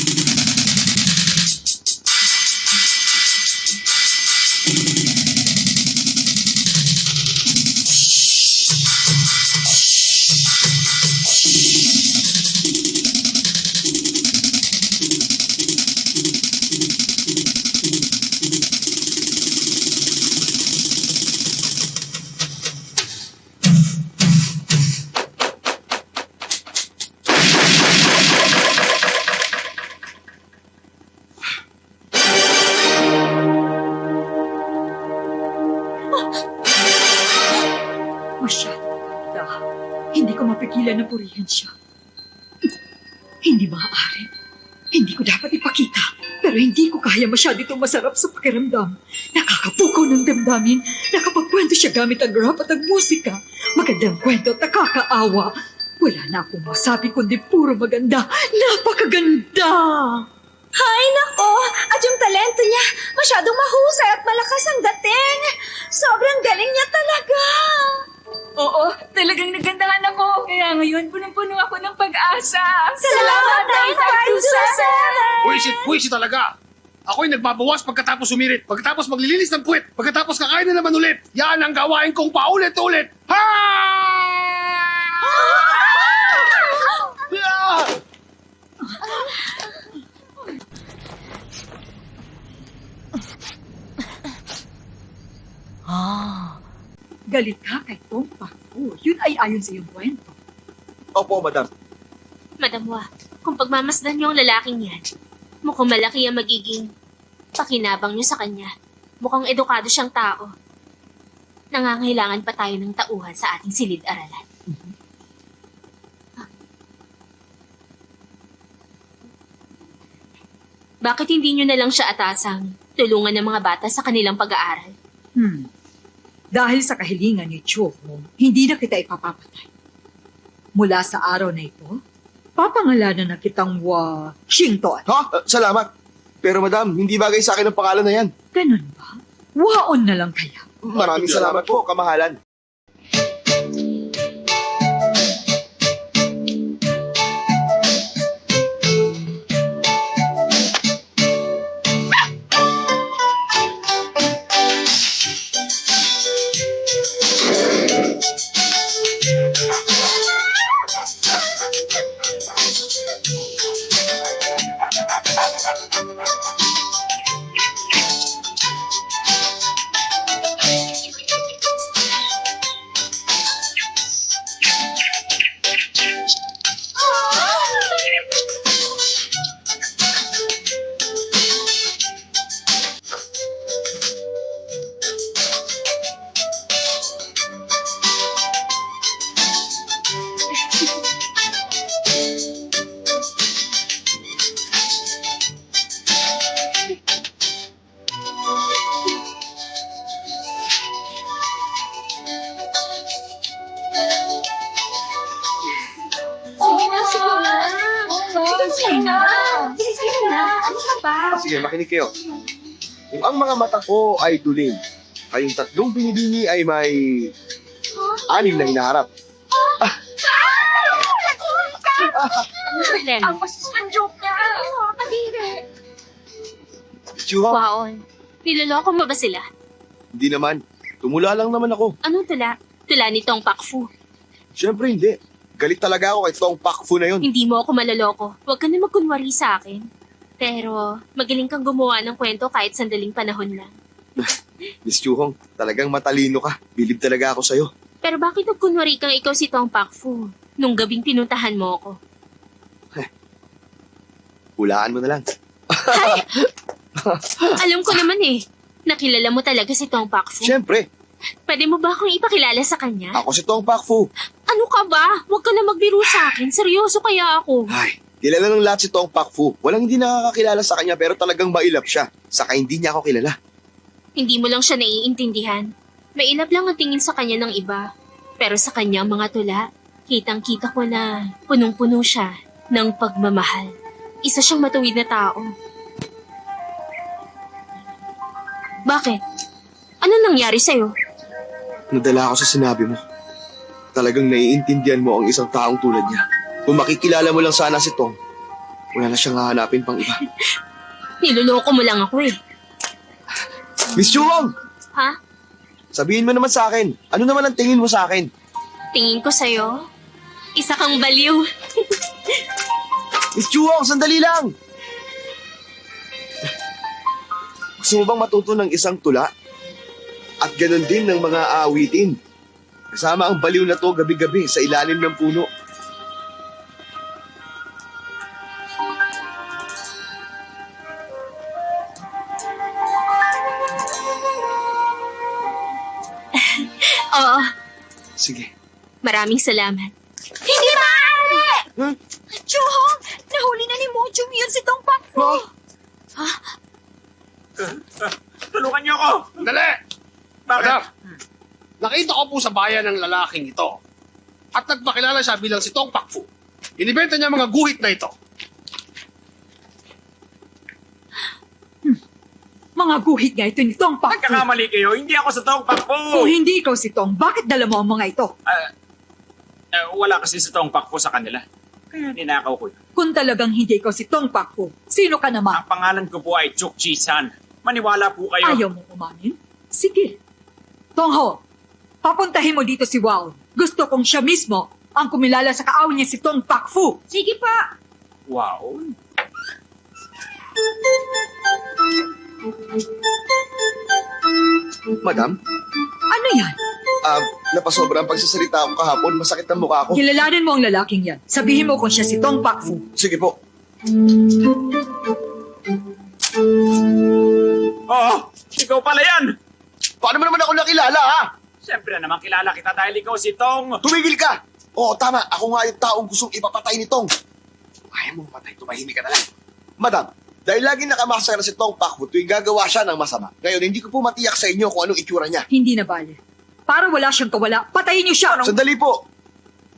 Masyado maganda. Hindi ko mapigilan na purihan siya. Hindi maaari. Hindi ko dapat ipakita. Pero hindi ko kaya masyado itong masarap sa pakiramdam. Nakakapukaw ng damdamin. Nakapagkwento siya gamit ang rap at ang musika. Magandang kwento at nakakaawa. Wala na akong masabi kundi puro maganda. Napakaganda! Hay nako! At yung talento niya, masyadong mahusay at malakas ang dating. Sobrang galing niya talaga. Oo, talagang nagandahan ako. Kaya ngayon, punong-puno ako ng pag-asa. Salamat, 9527! Puwisit talaga! Ako'y nagbabawas pagkatapos sumirit, pagkatapos maglilinis ng puwet, pagkatapos kakain na naman ulit. Yan ang gawain kong paulit-ulit. Ha! Galit ka kay Tong Pak Fu. Yun ay ayon sa iyong kwento. Opo, madam. Madam Wa, kung pagmamasdan niyo ang lalaking yan, mukhang malaki ang magiging pakinabang niyo sa kanya. Mukhang edukado siyang tao. Nangangailangan pa tayo ng tauhan sa ating silid-aralan. Bakit hindi niyo na lang siya atasang tulungan ng mga bata sa kanilang pag-aaral? Dahil sa kahilingan ni Cho, hindi na kita ipapapatay. Mula sa araw na ito, papangalanan na kitang Wa Xington. Ha? Salamat. Pero madam, hindi bagay sa akin ang pangalan na yan. Ganun ba? Waon na lang kaya. Maraming salamat po, kamahalan. Sige, makinig kayo. Kung ang mga mata ko ay duling, kayong tatlong binibini ay may 6 na hinaharap. Ang masasang joke niya. Kadiri. Chuha, Waon, niloloko mo ba sila? hindi naman. Tumula lang naman ako. Anong tula? Tula nitong Pakfu. Siyempre hindi. Galit talaga ako kay Tong Pakfu na yun. Hindi mo ako maloloko. Huwag ka na magkunwari sa akin. Pero magaling kang gumawa ng kwento kahit sandaling panahon lang. Miss Chuhong, talagang matalino ka. Bilib talaga ako sa'yo. Pero bakit nagkunwari kang ikaw si Tong Pakfu nung gabing pinuntahan mo ako? Hulaan mo na lang. Alam ko naman eh. Nakilala mo talaga si Tong Pakfu. Siyempre, Pwede mo ba akong ipakilala sa kanya? ako si Tong Pakfu. Ano ka ba? Huwag ka na magbiro sa akin. Seryoso kaya ako. Ay, kilala ng lahat si Tong Pakfu. Walang hindi nakakakilala sa kanya pero talagang mailap siya. Saka hindi niya ako kilala. Hindi mo lang siya naiintindihan. Mailap lang ang tingin sa kanya ng iba. Pero sa kanyang mga tula, kitang-kita ko na punong-puno siya ng pagmamahal. Isa siyang matuwid na tao. Bakit? Ano nangyari sa'yo? Nadala ako sa sinabi mo. Talagang naiintindihan mo ang isang taong tulad niya. Kung makikilala mo lang sana si Tong, wala na siyang hahanapin pang iba. Niloloko mo lang ako eh. Miss Chuhong! Ha? Sabihin mo naman sa akin, ano naman ang tingin mo sa akin? Tingin ko sa'yo, isa kang baliw. Miss Chuhong, sandali lang! Gusto mo bang matuto ng isang tula? At ganun din ng mga awitin. Kasama ang baliw na to gabi-gabi sa ilalim ng puno. Oo, Sige. maraming salamat. Hindi maaari! Huh? Chuhong, nahuli na ni Mojum yun si Tong Pakfu. Tulungan niyo ako! Dali! Bakit? Madam, nakita ko po sa bayan ng lalaking ito. At nagpakilala siya bilang si Tong Pakfu. Inibenta niya mga guhit na ito. Mga guhit nga ito ni Tong Pakfu. Nagkakamali kayo, hindi ako sa Tong Pakfu! Kung hindi ikaw si Tong, bakit dala mo ang mga ito? Wala kasi sa Tong Pakfu sa kanila. Kaya ninakaw ko yun. Kung talagang hindi ikaw si Tong Pakfu, sino ka naman? Ang pangalan ko po ay Chukchi-san. Maniwala po kayo. Ayaw mo umamin? Sige. Tongho, papuntahin mo dito si Wow. Gusto kong siya mismo ang kumilala sa kaaw niya si Tong Pakfu. Sige pa. Wow. Madam, Ano yan? napasobra ang pagsasalita ko kahapon. Masakit ang mukha ko. Kilalanin mo ang lalaking yan. Sabihin mo kung siya si Tong Pakfu. Sige po. Oo, ikaw pala yan! Paano mo naman ako nakilala, ha? Siyempre naman kilala kita dahil ikaw si Tong. Tumigil ka! Oo, tama. Ako nga yung taong gustong ipapatay ni Tong. Kaya mo patay, tumahimik ka na lang. Madam, dahil lagi nakamasara si Tong Pakfu tuwing gagawa siya ng masama. Ngayon, hindi ko po matiyak sa inyo kung anong itsura niya. Hindi na bale. Para wala siyang kawala, patayin niyo siya. Sandali po.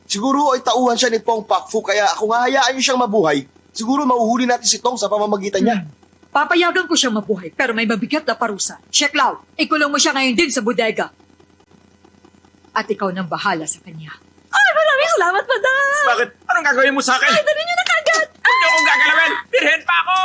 Siguro ay tauhan siya ni Tong Pakfu kaya kung hahayaan niyo siyang mabuhay, siguro mauhuli natin si Tong sa pamamagitan niya. Papayagan ko siyang mabuhay, pero may mabigat na parusa. Sheklaw, ikulong mo siya ngayon din sa bodega. At ikaw nang bahala sa kanya. Ay, maraming salamat, madam. Bakit? Anong gagawin mo sa akin? Dali niyo na kagad. Huwag niyo akong gagalawin! Birhen pa ako!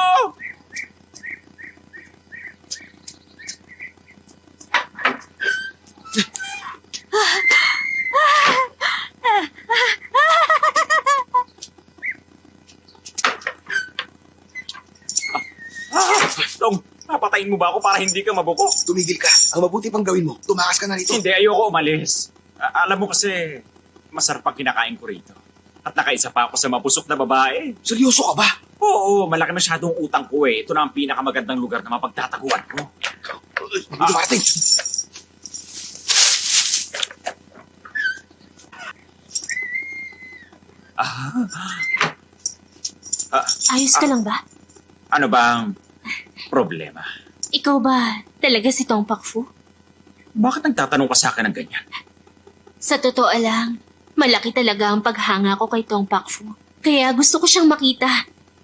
Tong, papatayin mo ba ako para hindi ka mabuko? Tumigil ka. Ang mabuti pang gawin mo, tumakas ka na rito. Hindi, ayoko umalis. Alam mo kasi, masarap ang kinakain ko rito. At nakaisa pa ako sa mapusok na babae. Seryoso ka ba? Oo, malaki masyadong utang ko eh. Ito na ang pinakamagandang lugar na mapagtataguan ko. Dumating. Ayos ka lang ba? Ano bang problema? Ikaw ba talaga si Tong Pakfu? Bakit nagtatanong ka sa akin ng ganyan? Sa totoo lang, malaki talaga ang paghanga ko kay Tong Pakfu. Kaya gusto ko siyang makita.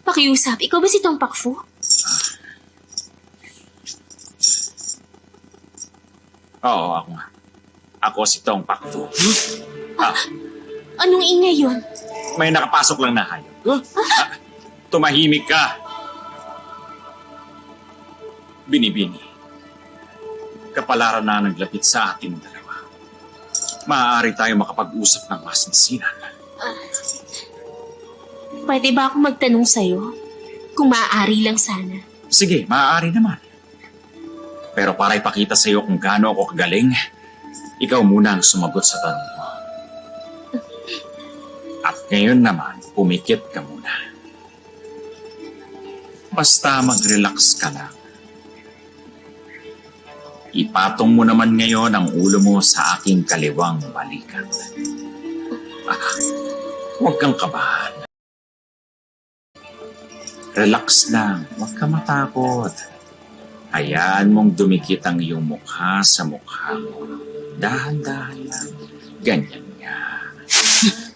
Pakiusap, ikaw ba si Tong Pakfu? Oo, ako nga. Ako si Tong Pakfu. Anong ingay yun? May nakapasok lang na hayop. Tumahimik ka. Binibini. Kapalaran na naglapit sa ating dalawa. Maaari tayo makapag-usap ng masinsinan. Pwede ba ako magtanong sa'yo? Kung maaari lang sana. Sige, maaari naman. Pero para ipakita sa'yo kung gaano ako kagaling, ikaw muna ang sumagot sa tanong mo. At ngayon naman, pumikit ka muna. Basta mag-relax ka lang. Ipatong mo naman ngayon ang ulo mo sa aking kaliwang balikat. Huwag kang kabahan. Relax lang, huwag ka matakot. Hayaan mong dumikit ang iyong mukha sa mukha mo. Dahan-dahan lang. Ganyan nga.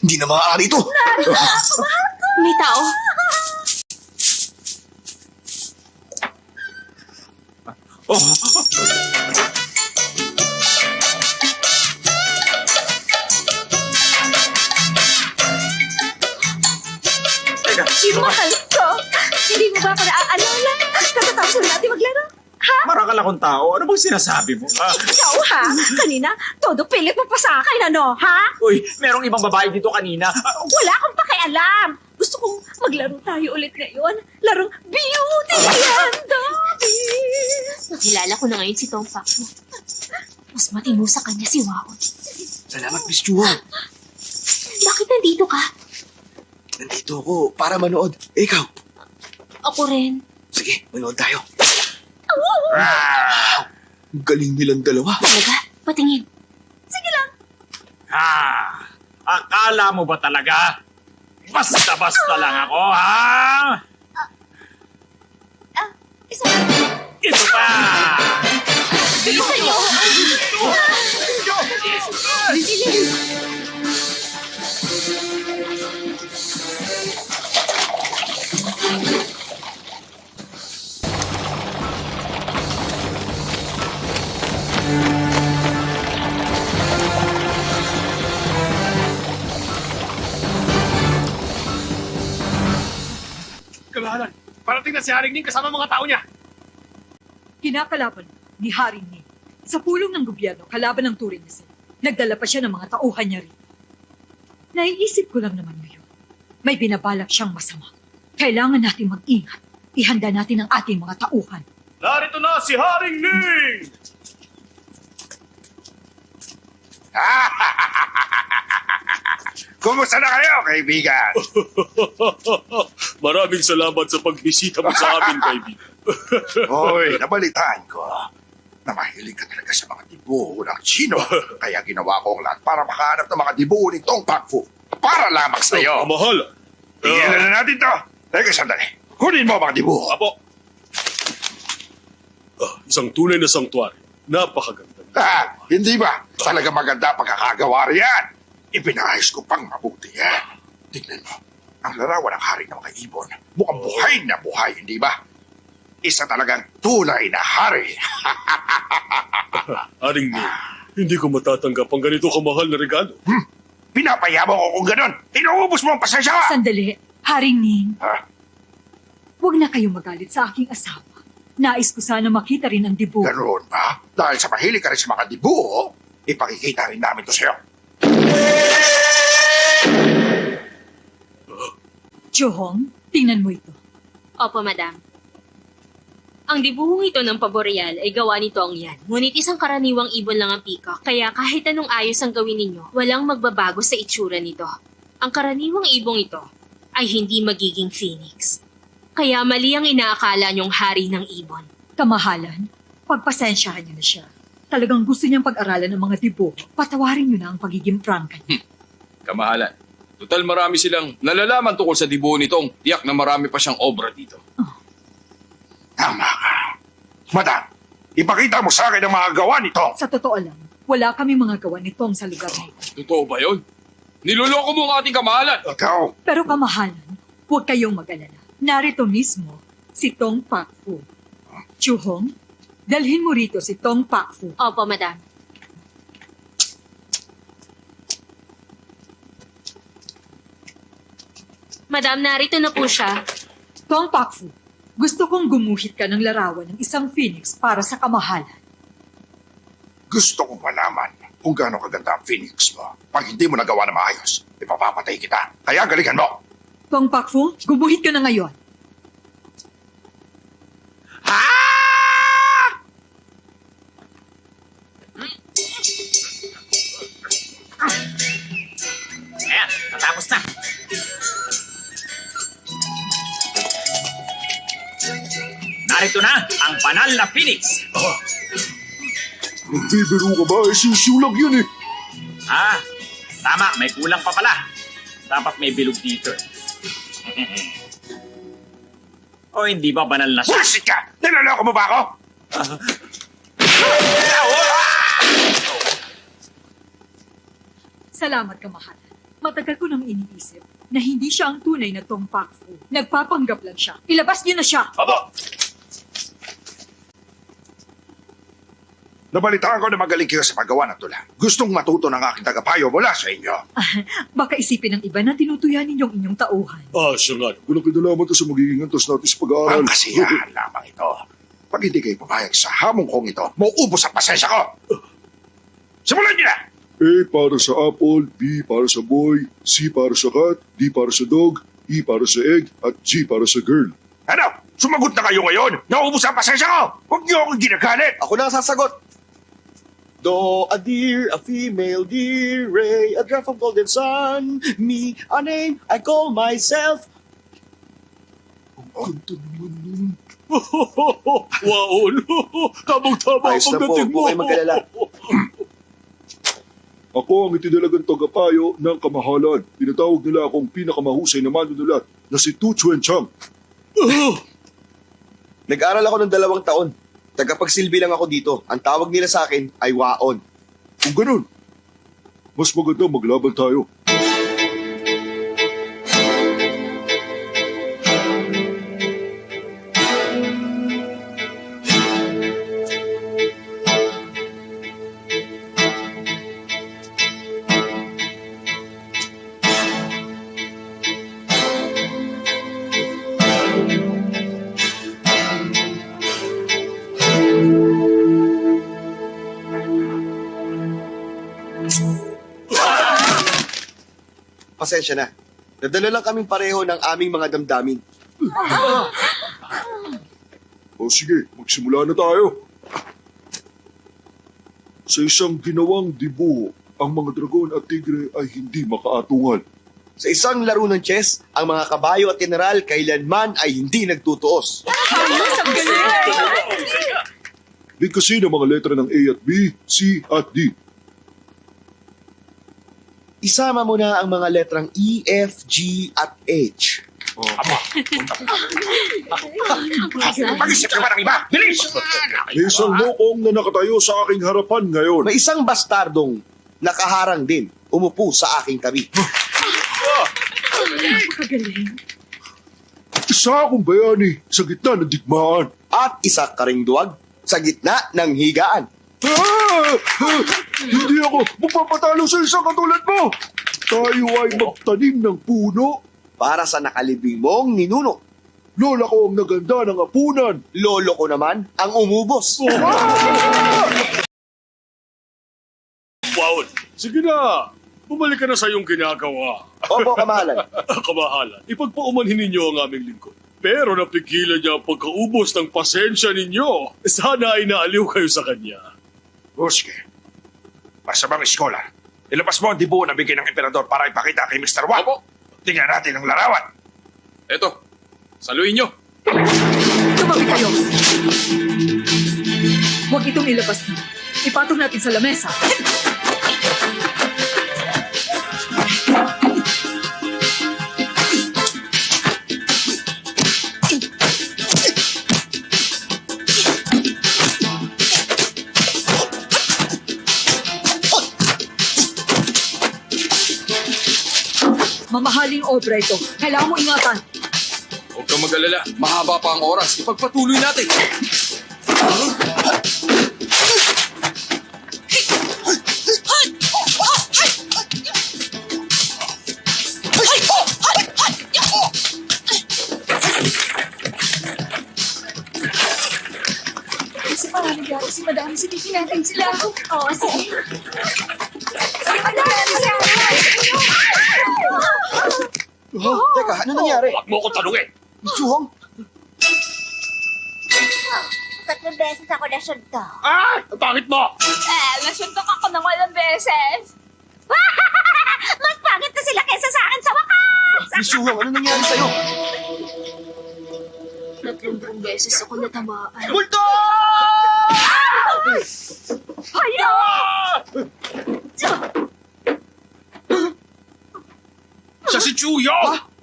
Hindi na maaari ito. May tao. Oh! Teka, sino ka? Mahal ko. Hindi mo ba ako naaalala? Katatapos na natin maglaro. Marakal akong tao. Ano bang sinasabi mo? Ikaw ha? Kanina, todo pilit mo pa sa akin, ano? Ha? Uy, merong ibang babae dito kanina. Wala akong pakialam. Gusto kong maglaro tayo ulit ngayon. Larong beauty and the beast. Nakilala ko na ngayon si Tong Pakfu. Mas matino sa kanya si Waon. Salamat, Miss Chuhong. Bakit nandito ka? Nandito ako para manood. Eh, ikaw. Ako rin. Sige, manood tayo. Ang galing nilang dalawa. Talaga? Patingin. Akala mo ba talaga? Basta-basta lang ako, ha? Ito pa! Bilisan niyo! Kamahalan, parating na si Haring Ning kasama mga tao niya. Kinakalaban ni Haring Ning sa pulong ng gobyerno kalaban ng Turing niya. Nagdala pa siya ng mga tauhan niya rin. Naiisip ko lang naman ngayon, may binabalak siyang masama. Kailangan natin mag-ingat. Ihanda natin ang ating mga tauhan. Narito na si Haring Ning! Kumusta na kayo, kaibigan? Maraming salamat sa pagbisita mo sa amin, kaibigan. Hoy, nabalitaan ko na mahilig ka talaga sa mga dibuho ng Chino. Kaya ginawa ko ang lahat para makahanap ng mga dibuho ni Tong Pakfu. Para lamang sa'yo. Mahal. Tigilan na natin to. Teka, sandali. Kunin mo ang mga dibuho. Apo. Isang tunay na sangtuaryo. Napakaganda. Hindi ba? Talaga maganda pagkakagawa riyan. Ipinahayos ko pang mabuti yan. Tignan mo. Ang larawan ng hari ng mga ibon. Mukhang buhay na buhay, hindi ba? Isa talagang tunay na hari. Haring Ning, hindi ko matatanggap ang ganito kamahal na regalo. Pinapayamo ko kung ganon. Inuubos mo ang pasensya ka. Sandali, Haring Ning. Ha? Huwag na kayong magalit sa aking asawa. Nais ko sana makita rin ang dibuho. Ganoon ba? Dahil sa mahilig ka rin sa mga dibuho, ipakikita rin namin to sa'yo. Johong, tingnan mo ito. Opo, madam. Ang dibuhong ito ng paboreal ay gawa ni Tong Yan. Ngunit isang karaniwang ibon lang ang peacock, kaya kahit anong ayos ang gawin ninyo, walang magbabago sa itsura nito. Ang karaniwang ibong ito ay hindi magiging phoenix. Kaya mali ang inaakala niyong hari ng ibon. Kamahalan, pagpasensyahan niyo na siya. Talagang gusto niyang pag-aralan ng mga dibuho. Patawarin niyo na ang pagiging prangka niya. Kamahalan. Total marami silang nalalaman tungkol sa dibuho nitong tiyak na marami pa siyang obra dito. Tama ka. Madam, ipakita mo sa akin ang mga gawa nito. Sa totoo lang, wala kami mga gawa nitong sa lugar na ito. Totoo ba yun? Niloloko mo ang ating kamahalan. Ikaw, Pero kamahalan, huwag kayong mag-alala. Narito mismo si Tong Pak Fu. Chuhong, dalhin mo rito si Tong Pak Fu. Opo, madam. Madam, narito na po siya. Tong Pak Fu, gusto kong gumuhit ka ng larawan ng isang phoenix para sa kamahalan. gusto kong malaman kung gaano kaganda ang Phoenix mo. Pag hindi mo nagawa na maayos, ipapapatay kita. Kaya galingan mo. Tong Pak Fu, gumuhit ka na ngayon. Ayan, natapos na. Narito na ang banal na Phoenix. Bibiro ka ba? Sisiw lang yun eh. Ah, tama, may kulang pa pala. Dapat may bilog dito. O hindi ba banal na siya? Bullshit ka! Niloloko mo ba ako? Salamat, kamahalan. Matagal ko nang iniisip na hindi siya ang tunay na Tong Pak Fu. Nagpapanggap lang siya. Ilabas niyo na siya! Abo! Nabalitaan ko na magaling kayo sa paggawa ng tula. Gustong matuto ng aking tagapayo mula sa inyo. Baka isipin ng iba na tinutuyan ninyong inyong tauhan. Siya nga. Walang kinalaman to sa magiging antos natin sa pag-aaral. Ang kasiyahan lamang ito. Pag hindi kayo pumayag sa hamong kong ito, mauubos ang pasensya ko. Simulan niyo na! A para sa apple, B para sa boy, C para sa cat, D para sa dog, E para sa egg, at G para sa girl. Ano? Sumagot na kayo ngayon? Nauubos ang pasensya ko! Huwag niyo akong ginagalit! Ako na ang sasagot. Do, a deer, a female deer, ray, a drop of golden sun, me, a name, I call myself. Ang ganda naman nun. Wow, tamang-tama Ayos na po, huwag po kayo mag-alala. Ako ang itinalagang tagapayo ng kamahalan. Tinatawag nila akong pinakamahusay na manunulat na si Tu Chuen Chang. Nag-aral ako ng 2 taon. Tagapagsilbi lang ako dito. Ang tawag nila sa akin ay Waon. Kung ganun, mas maganda maglaban tayo. Pasensya na. Nadala lang kaming pareho ng aming mga damdamin. O sige, magsimula na tayo. Sa isang ginawang dibuho, ang mga dragon at tigre ay hindi makaatungan. Sa isang laro ng chess, ang mga kabayo at general kailanman ay hindi nagtutuos. Bigkasin ang mga letra ng A at B, C at D. Isama mo na ang mga letrang E, F, G at H. Mag-isip ka ba ng iba? Bilis! May isang lokong na nakatayo sa aking harapan ngayon. May isang bastardong nakaharang din umupo sa aking tabi. Isa akong bayani sa gitna ng digmaan. At isa karing duwag sa gitna ng higaan. Hindi ako magpapatalo sa isang katulad mo. Tayo ay magtanim ng puno. Para sa nakalibing mong ninuno. Lola ko ang naganda ng apunan. Lolo ko naman ang umubos. Wow, sige na. Bumalik ka na sa iyong ginagawa. Opo, kamahalan. Kamahalan, ipagpaumanhin ninyo ang aming lingkod. Pero napigilan niya ang pagkaubos ng pasensya ninyo. Sana ay naaliw kayo sa kanya. Ruski, masamang scholar. Ilabas mo ang dibuo na bigay ng emperador para ipakita kay Mr. Wang. Opo. Tingnan natin ang larawan. Eto, saluhin nyo. Tumabi kayo. Huwag itong ilabas na. Ipatong natin sa lamesa. Mamahaling obra ito. Kailangan mo ingatan. Huwag kang mag-alala. Mahaba pa ang oras. Ipagpatuloy natin. Kasi parang nangyari si Madami, silipin natin sila. Oo, sige. Teka, ano nangyari? Huwag mo ko tanungin. Miss Chuhong? Tatlong beses ako nasunto. Ah! Ang pangit mo! Nasuntok ako ng walang beses. Mas pangit na sila kaysa sa akin sa wakas! Miss Chuhong, ano nangyari sa'yo? Tatlong beses ako natamaan. Multo! Hayo! Siya si Chuyo!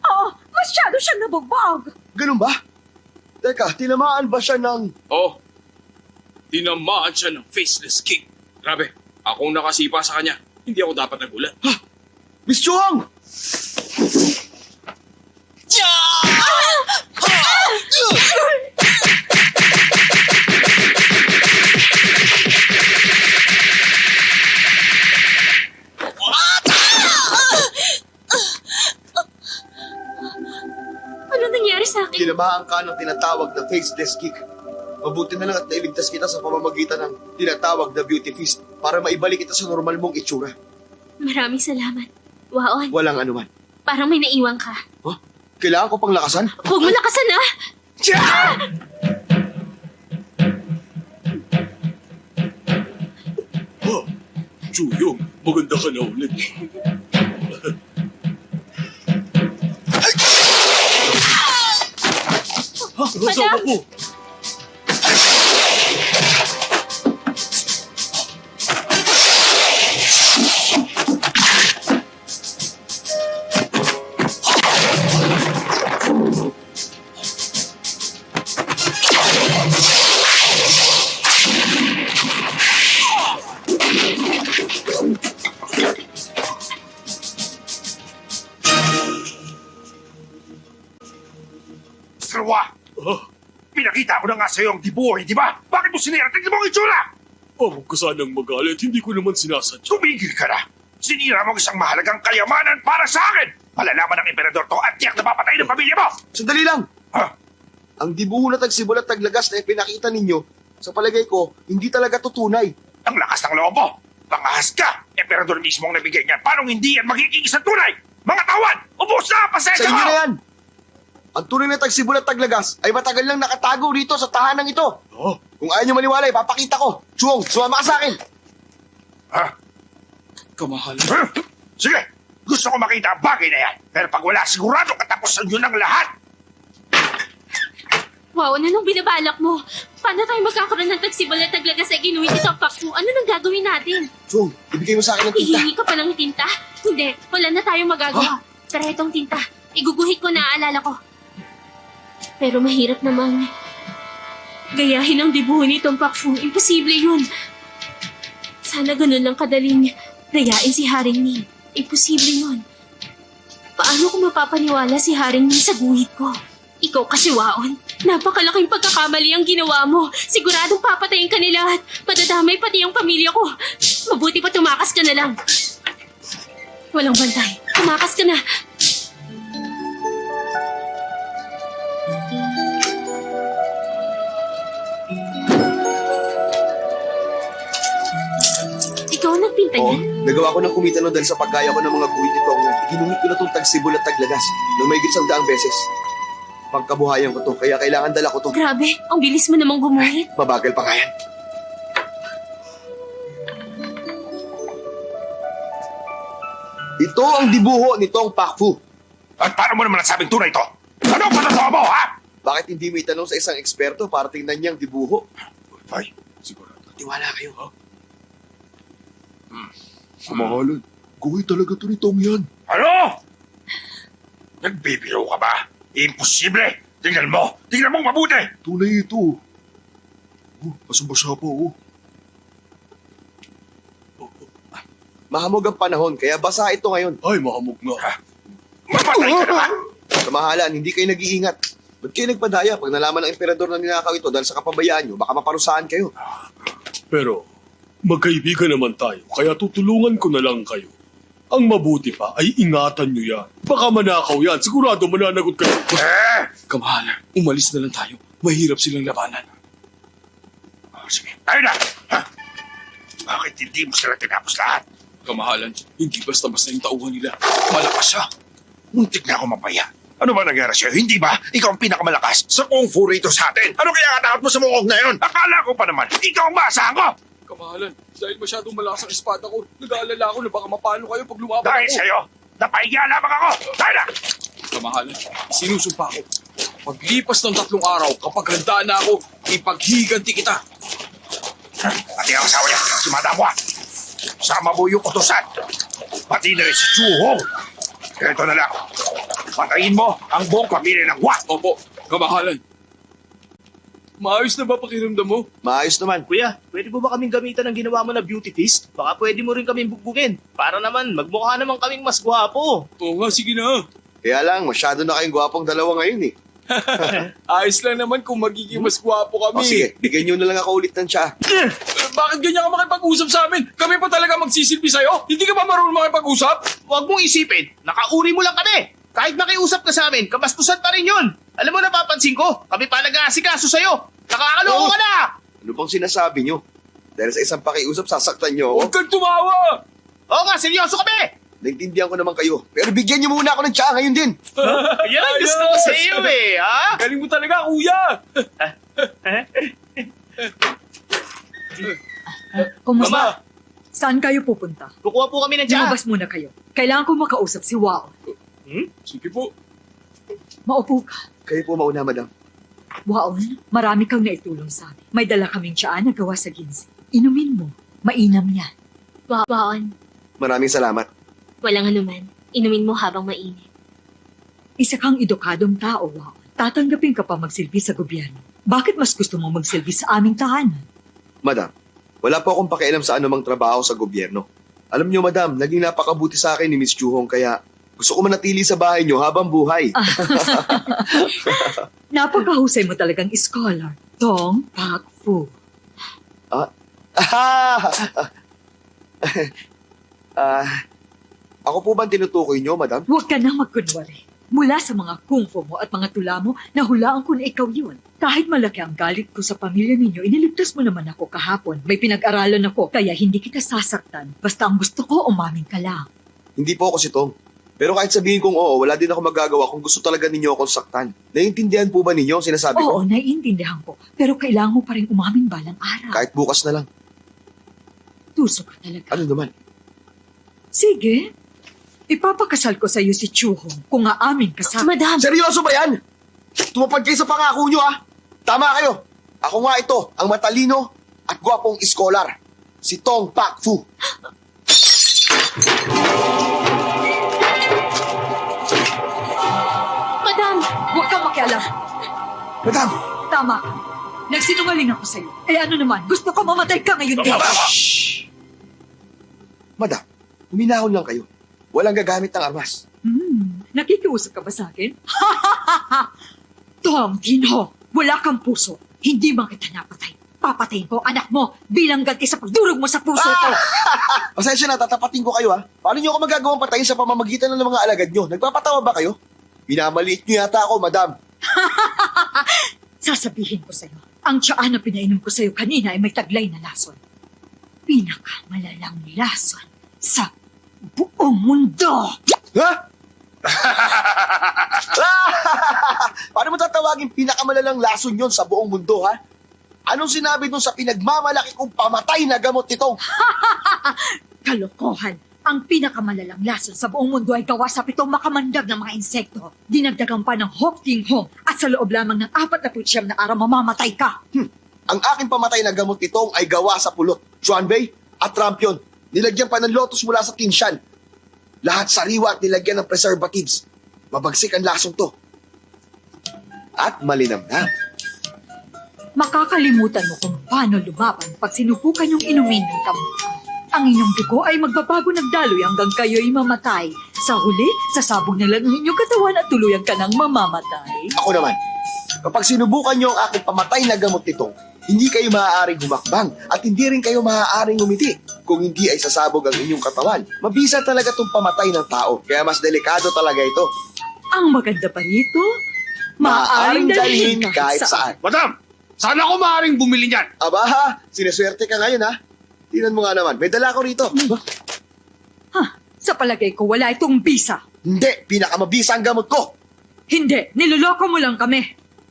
Oh, masyado siyang nabugbog. Ganun ba? Teka, tinamaan ba siya ng... Oh, tinamaan siya ng faceless king. Grabe, akong nakasipa sa kanya. Hindi ako dapat nagulat. Miss Chuhong! Ano nangyari sa akin? Tinamaan ka ng tinatawag na faceless kick. Mabuti na lang at nailigtas kita sa pamamagitan ng tinatawag na beauty feast para maibalik kita sa normal mong itsura. Maraming salamat. Waon, Walang anuman. parang may naiwan ka. Huh? Kailangan ko pang lakasan? Huwag mo lakasan ah! Chuyong, maganda ka na ulit. Asawa ko! Mr. Wang, pinakita ko na nga sa'yo ang dibuo, di ba? Bakit mo sinira? Tignan mo ang itsura! Huwag ka sanang magalit, hindi ko naman sinasadya. Tumigil ka na! Sinira mo ang isang mahalagang kayamanan para sa akin! Malalaman ng emperador to at tiyak na papatay ng pamilya mo! Sandali lang! Ha? Ang dibuho na tagsibol at taglagas na ipinakita ninyo, sa palagay ko, hindi talaga tutunay. Ang lakas ng loob mo! Pangahas ka! Emperador mismo ang nabigay niyan. Paano hindi yan magiging isang tunay? Mga tawad! Ubus na! Sa Pasensya inyo mo! na yan! Ang tunay na tagsibol at taglagas ay matagal lang nakatago rito sa tahanang ito. Oh, Kung ayaw nyo maniwala, ipapakita ko. Chuhong, sumama ka sa akin! Ha? Kamahal. Huh? Sige! Gusto ko makita ang bagay na yan. Pero pag wala, sigurado katapusan yun ng lahat. Wow, ano nang binabalak mo? Paano tayo magkakaroon ng tagsibol at taglagas sa ginuwi ni Top Pack mo? Ano nang gagawin natin? Chuhong, ibigay mo sa akin ng tinta. Hihingi ka pa ng tinta? Hindi, wala na tayong magagawa. Pero itong tinta, iguguhit ko na aalala ko. Pero mahirap namang gayahin ang dibuho ni Tom Pak Fu. Imposible yun. Sana ganun lang kadaling gayain si Haring Ning. Imposible yun. Paano ko mapapaniwala si Haring Ning sa guhit ko? Ikaw kasi, Waon. Napakalaking pagkakamali ang ginawa mo. Siguradong papatayin ka nila at madadamay pati ang pamilya ko. Mabuti pa tumakas ka na lang. Walang bantay. Tumakas ka na. Ikaw ang nagpinta Oo, niyan? nagawa ko ng kumita no dahil sa paggaya ko ng mga guhit nito. Ginungit ko na itong tagsibol at taglagas nang may 100 beses. Pangkabuhayan ko to, kaya kailangan dala ko to. Grabe, ang bilis mo namang gumuhit. Mabagal pa nga yan. Ito ang dibuho nitong Pakfu. At paano mo naman nasabing tunay ito? Ano pa totoo mo, ha? Bakit hindi mo itanong sa isang eksperto para tingnan niyang dibuho? Ay, siguro. Tiwala kayo. Kamahalan, guhay talaga to ni Tong yan. Ano? Nagbibiro ka ba? Imposible! Tingnan mo! Tingnan mong mabuti! Tunay ito. Basang-basa pa, oh. Mahamog ang panahon, kaya basa ito ngayon. Ay, mahamog nga. Mapatay ka naman! Kamahalan, hindi kayo nag-iingat. Ba't kayo nagpadaya? Pag nalaman ng emperador na ninakaw ito dahil sa kapabayaan nyo, baka maparusahan kayo. Pero, magkaibigan naman tayo, kaya tutulungan ko na lang kayo. Ang mabuti pa ay ingatan nyo yan. Baka manakaw yan, sigurado mananagot kayo. Kamahalan, umalis na lang tayo. Mahirap silang labanan. Oh, sige, tayo na! Ha? Bakit hindi mo sila tinapos lahat? Kamahalan, hindi basta-basta yung tauhan nila. Malakas siya. Muntik na ako mapaya. Ano ba nangyari sa'yo? Hindi ba? Ikaw ang pinakamalakas sa kung fu rito sa atin. Ano kaya katakot mo sa mukog na yun? Akala ko pa naman, ikaw ang maasahan ko! Kamahalan, dahil masyadong malakas ang espada ko, nag-aalala ako na baka mapalo kayo pag lumaban Dahil ako. sa'yo, napahiga lamang ako! Tayo na! Kamahalan, sinusumpa ko. Paglipas ng 3 araw, kapag handa na ako, ipaghiganti kita. Pati ang asawa niya, si Madam Hua. Sama mo yung utosan. Pati na rin si Chu Hong. Ito na lang. Patayin mo ang buong pamilya ng Hua. Opo, kamahalan. Maayos na ba pakiramdam mo? Maayos naman. Kuya, pwede po ba kaming gamitan ng ginawa mo na beauty feast? Baka pwede mo rin kaming bugbugin. Para naman, magmukha naman kaming mas gwapo. Oo nga, sige na. Kaya lang, masyado na kayong gwapong dalawa ngayon eh. Ayos lang naman kung magiging mas gwapo kami. O sige, bigyan nyo na lang ako ulit ng tsa. Bakit ganyan ka makipag-usap sa amin? Kami pa talaga magsisilbi sa'yo? Hindi ka ba marunong makipag-usap? Huwag mong isipin, nakauri mo lang kami. Kahit nakiusap ka sa amin, kabastusan pa rin yun. Alam mo, napapansin ko, kami pa nag-aasikaso sa'yo. Nakakaloko ka na! Ano bang sinasabi nyo? Dahil sa isang pakiusap, sasaktan nyo ako? Huwag kang tumawa! Oo nga, seryoso kami! Naintindihan ko naman kayo. Pero bigyan nyo muna ako ng tsa ngayon din. Yan ang gusto ko sa iyo eh, ha? Galing mo talaga, kuya! Kumusta? Saan kayo pupunta? Kukuha po kami ng tsa. Lumabas muna kayo. Kailangan ko makausap si Wao. Sige po. Maupo ka. Kayo po mauna, madam. Waon, marami kang naitulong sa amin. May dala kaming tiyaan na gawa sa ginsi. Inumin mo. Mainam yan. Waon, Maraming salamat. walang anuman. Inumin mo habang mainit. Isa kang edukadong tao, Waon. Tatanggapin ka pa magsilbi sa gobyerno. Bakit mas gusto mong magsilbi sa aming tahanan? Madam, wala po akong pakialam sa anumang trabaho sa gobyerno. Alam nyo, madam, naging napakabuti sa akin ni Miss Chuhong kaya gusto ko manatili sa bahay nyo habang buhay. Napakahusay mo talagang scholar. Tong Pak Fu. Ako po ba tinutukoy nyo, madam? Huwag ka na magkunwari. Mula sa mga kung fu mo at mga tula mo, nahulaan ko na ikaw yun. Kahit malaki ang galit ko sa pamilya ninyo, iniligtas mo naman ako kahapon. May pinag-aralan ako, kaya hindi kita sasaktan. Basta ang gusto ko, umamin ka lang. Hindi po ako si Tong. Pero kahit sabihin kong oo, wala din ako magagawa kung gusto talaga ninyo akong saktan. Naiintindihan po ba ninyo ang sinasabi ko? Oo, naiintindihan ko. Pero kailangan mo pa rin umamin balang araw. Kahit bukas na lang. Tuso ka talaga. Ano naman? Sige. Ipapakasal ko sa iyo si Chuhong kung aamin ka sa... Madam! Seryoso ba yan? Tumapad kayo sa pangako nyo, ah! Tama kayo! Ako nga ito, ang matalino at gwapong iskolar. Si Tong Pak Fu. Madam! Huwag kang makialam. Madam! Tama ka. Nagsinungaling ako sa iyo. Eh ano naman, gusto ko mamatay ka ngayon din. Madam, huminahon lang kayo. Walang gagamit ng armas. Nakikiusap ka ba sa akin? Tong Tinho, wala kang puso. Hindi man kita napatay. Papatayin ko ang anak mo bilang ganti sa pagdurog mo sa puso ko. Pasensya na, tatapatin ko kayo, ha? Paano nyo ako magagawang patayin sa pamamagitan ng mga alagad nyo? Nagpapatawa ba kayo? Minamaliit nyo yata ako, madam. Sasabihin ko sa iyo, ang tiyaan na pinainom ko sa iyo kanina ay may taglay na lason. Pinakamalalang lason sa buong mundo. Ha? Paano mo tatawagin pinakamalalang lason yon sa buong mundo, ha? Anong sinabi dun sa pinagmamalaki kong pamatay na gamot nitong? Kalokohan! Ang pinakamalalang lason sa buong mundo ay gawa sa 7 makamandag ng mga insekto. Dinagdagan pa ng Hok Ting Hong at sa loob lamang ng 49 na araw mamamatay ka. Ang aking pamatay na gamot nitong ay gawa sa pulot, Chuanbei at Trampion. Nilagyan pa ng lotus mula sa Tinshan. Lahat sariwa at nilagyan ng preservatives. Mabagsik ang lasong to. At malinamnam. Makakalimutan mo kung paano lumaban pag sinubukan yung inumin ng gamot. Ang inyong dugo ay magbabago ng daloy hanggang kayo'y mamatay. Sa huli, sasabog na lang ang inyong katawan at tuluyan ka ng mamamatay. Ako naman, kapag sinubukan nyo ang aking pamatay na gamot nitong, hindi kayo maaaring humakbang at hindi rin kayo maaaring umiti. Kung hindi ay sasabog ang inyong katawan, mabisa talaga itong pamatay ng tao. Kaya mas delikado talaga ito. Ang maganda pa rito, Maaaring dalhin kahit saan. Madam, saan ako maaaring bumili niyan? Aba ha, sineswerte ka ngayon ha. Tingnan mo nga naman, may dala ko rito. Sa palagay ko, wala itong bisa. Hindi, pinakamabisa ang gamot ko. Hindi, niloloko mo lang kami.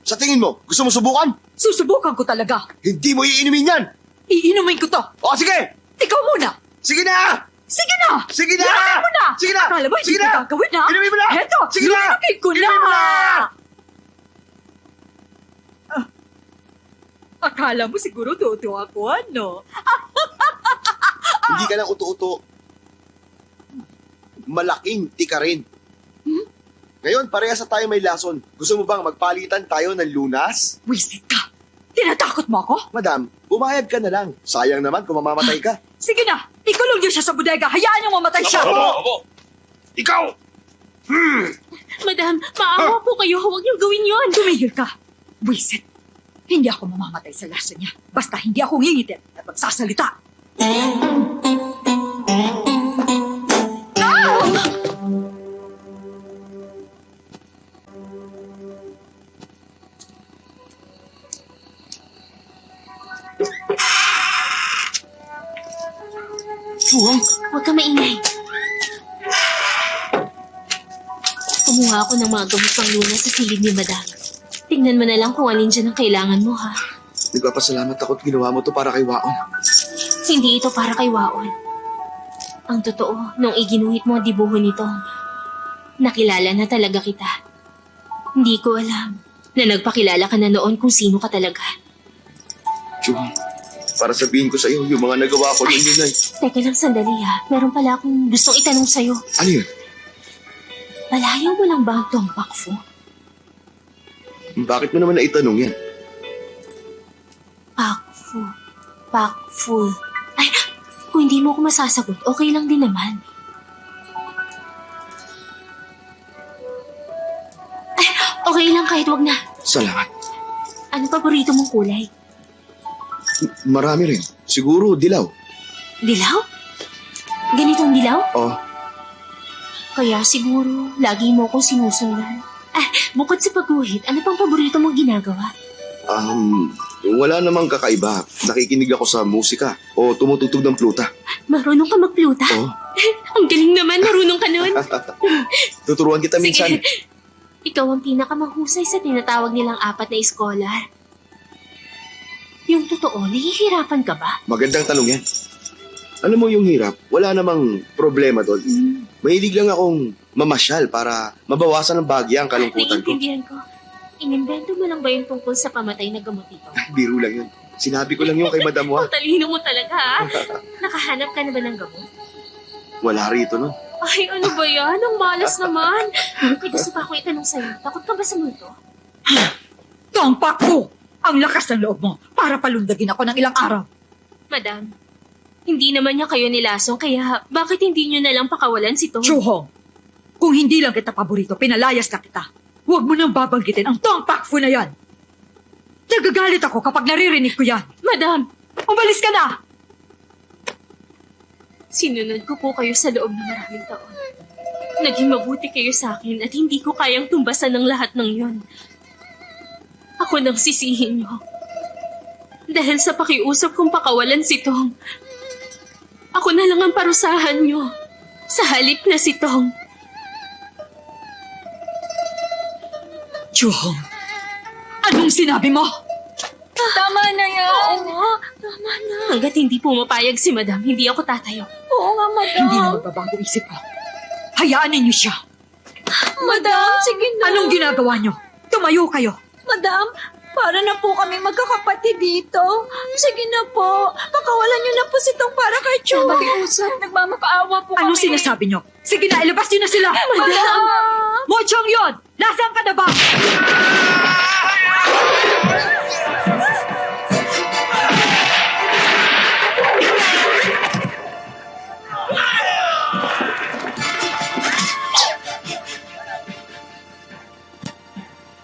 Sa tingin mo, gusto mo subukan? Susubukan ko talaga. Hindi mo iinumin yan. Iinumin ko to. O sige, Ikaw muna. sige na! Sige na! Sige na! Inumin mo na! Sige na! Akala mo Sige hindi na! ko gagawin ha? Inumin mo na! Heto, Sige na! inumin ko na! Inumin mo na! Akala mo siguro tuto ako, ano? Hindi ka lang uto-uto. Malaking tika rin. Ngayon, parehas na tayo may lason. Gusto mo bang magpalitan tayo ng lunas? Wisit ka! Tinatakot mo ako? Madam, pumayag ka na lang. Sayang naman kung mamamatay ka. Sige na! Ikulong niyo siya sa bodega. Hayaan niyong mamatay siya! Opo. Ikaw! Madam, maawa po kayo. Huwag niyong gawin yon. Tumigil ka! Wisit! Hindi ako mamamatay sa lasa niya. Basta hindi ako ngingitin at magsasalita. Huwag ka maingay. Kumuha ako ng mga gamot pang luna sa silid ni Madam. Tingnan mo na lang kung alin dyan ang kailangan mo, ha? Nagpapasalamat ako at ginawa mo to para kay Waon. Hindi ito para kay Waon. Ang totoo, nung iginuhit mo ang dibuho nito, nakilala na talaga kita. Hindi ko alam na nagpakilala ka na noon kung sino ka talaga. Chua, para sabihin ko sa iyo yung mga nagawa ko noon yun ay. Teka lang sandali, ha? Meron pala akong gustong itanong sa'yo. Ano yun? Palayaw mo lang ba ang Tongpak Fu? Bakit mo naman naitanong yan? Pak Fu. Ay, kung hindi mo ako masasagot, okay lang din naman. Ay, okay lang kahit wag na. Salamat. Ano paborito mong kulay? Marami rin. Siguro dilaw. Dilaw? Ganitong dilaw? Oh, Kaya siguro, lagi mo akong sinusundan. Ah, bukod sa pagguhit, ano pang paborito mong ginagawa? wala namang kakaiba. Nakikinig ako sa musika o tumutugtog ng pluta. Marunong ka magpluta? Oh, Ang galing naman, marunong ka nun. tuturuan kita minsan. Sige, ikaw ang pinakamahusay sa tinatawag nilang 4 na scholar. Yung totoo, nahihirapan ka ba? Magandang tanong yan. Alam mo yung hirap, wala namang problema doon. Mahilig lang akong mamasyal para mabawasan ng bagya ang kalungkutan ko. Naiintindihan ko. Inimbento mo lang ba yung tungkol sa pamatay na gamot ito? Biro lang yun. Sinabi ko lang yun kay Madam Wa. Ang talino mo talaga, ha? Nakahanap ka na ba ng gamot? Wala rito nun. Ay, ano ba yan? Ang malas naman. May gusto pa akong itanong sa'yo. Takot ka ba sa multo? Tongpak Fu! Ang lakas ng loob mo para palundagin ako ng ilang araw. Madam, hindi naman niya kayo nilasong, kaya bakit hindi niyo na lang pakawalan si Tong? Chuhong, kung hindi lang kita paborito, pinalayas na kita. Huwag mo nang babanggitin ang Tongpak Fu na yan. Nagagalit ako kapag naririnig ko yan. Madam, Umalis ka na! sinunod ko po kayo sa loob ng maraming taon. Naging mabuti kayo sa akin at hindi ko kayang tumbasan ng lahat ng yon. Ako nang sisihin niyo. Dahil sa pakiusap kong pakawalan si Tong, ako na lang ang parusahan niyo. Sa halip na si Tong. Chuhong, anong sinabi mo? Tama na yan. Oo, tama na. Hanggat hindi pumapayag si Madam, hindi ako tatayo. Oo nga, madam. Hindi na magbabago isip ko. Hayaan ninyo siya. Madam, sige na. Anong ginagawa niyo? Tumayo kayo. Madam, para na po kami magkakapatid dito. Sige na po. Pakawalan niyo na po si Tong para kay Chu. Nagmamakaawa po kami. Anong sinasabi niyo? Sige na, ilabas niyo na sila. Madam! Mo Chong Yon, nasaan ka na ba?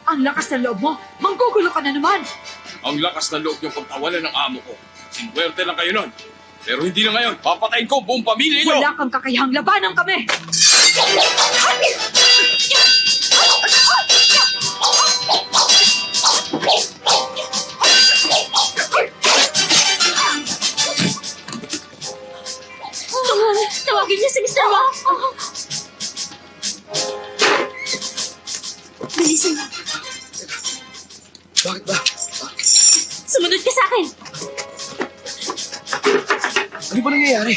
Ang lakas ng loob mo. Manggugulo ka na naman. Ang lakas ng loob niyong pagtawanan ng amo ko. Sinwerte lang kayo nun. Pero hindi na ngayon. Papatayin ko ang buong pamilya niyo. Wala kang kakayahang labanan kami. Tawagin niyo si Mr. Wang. Bilisan mo. Bakit ba? Sumunod ka sa akin. Ano ba nangyayari?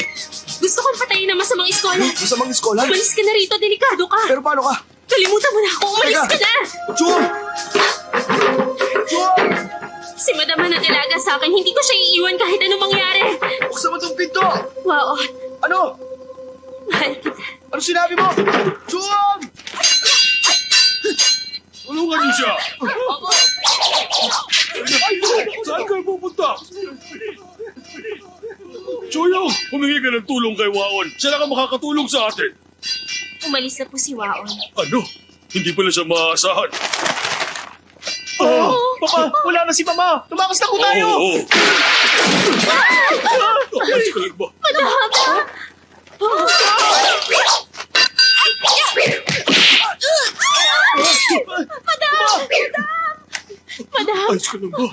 Gusto kong patayin ang masamang iskola. Masamang iskola? Umalis ka na rito, delikado ka. Pero paano ka? Kalimutan mo na ako, umalis Teka. ka na. Chum! Chum! Si Madam ang nag-alaga sa akin, hindi ko siya iiwan kahit anong mangyari. Buksan mo itong pinto! Wow, Ano? mahal kita. Ano sinabi mo? Chum! Tulungan niyo siya! Saan kayo pupunta? Choyong, humingi ka ng tulong kay Waon. Siya lang ang makakatulong sa atin. Umalis na po si Waon. Ano? Hindi pala siya maaasahan. Papa, wala na si Mama. Tumakas na po tayo. Oo. Alis ka lang ba? Madam! Alis ka lang ba?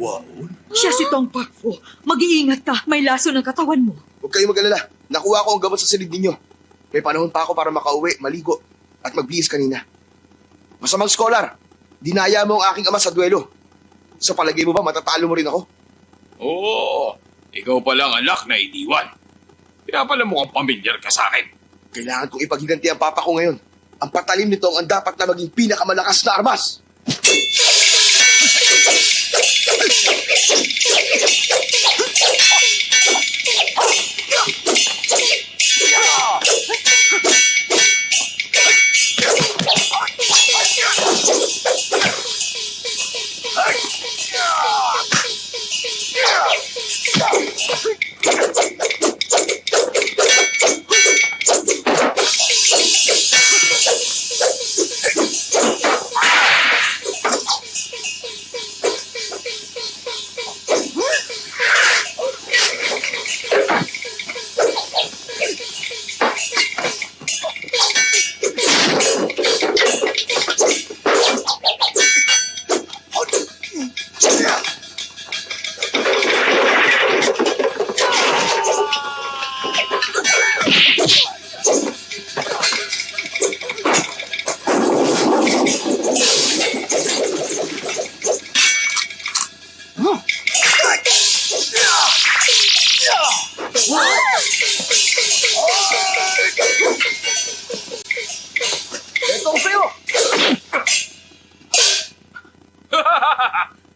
Waon? Siya si Tong Pakpo. Mag-iingat ka. May laso ng katawan mo. Huwag kayong mag-alala. Nakuha ko ang gamot sa silid ninyo. May panahon pa ako para makauwi, maligo, at magbihis kanina. Masamang scholar, dinaya mo ang aking ama sa duelo. Sa palagay mo ba, matatalo mo rin ako? Oo. Ikaw palang anak na iniwan. Kaya pala mukhang pamilyar ka sa akin. Kailangan kong ipaghiganti ang papa ko ngayon. Ang patalim nito ang dapat na maging pinakamalakas na armas.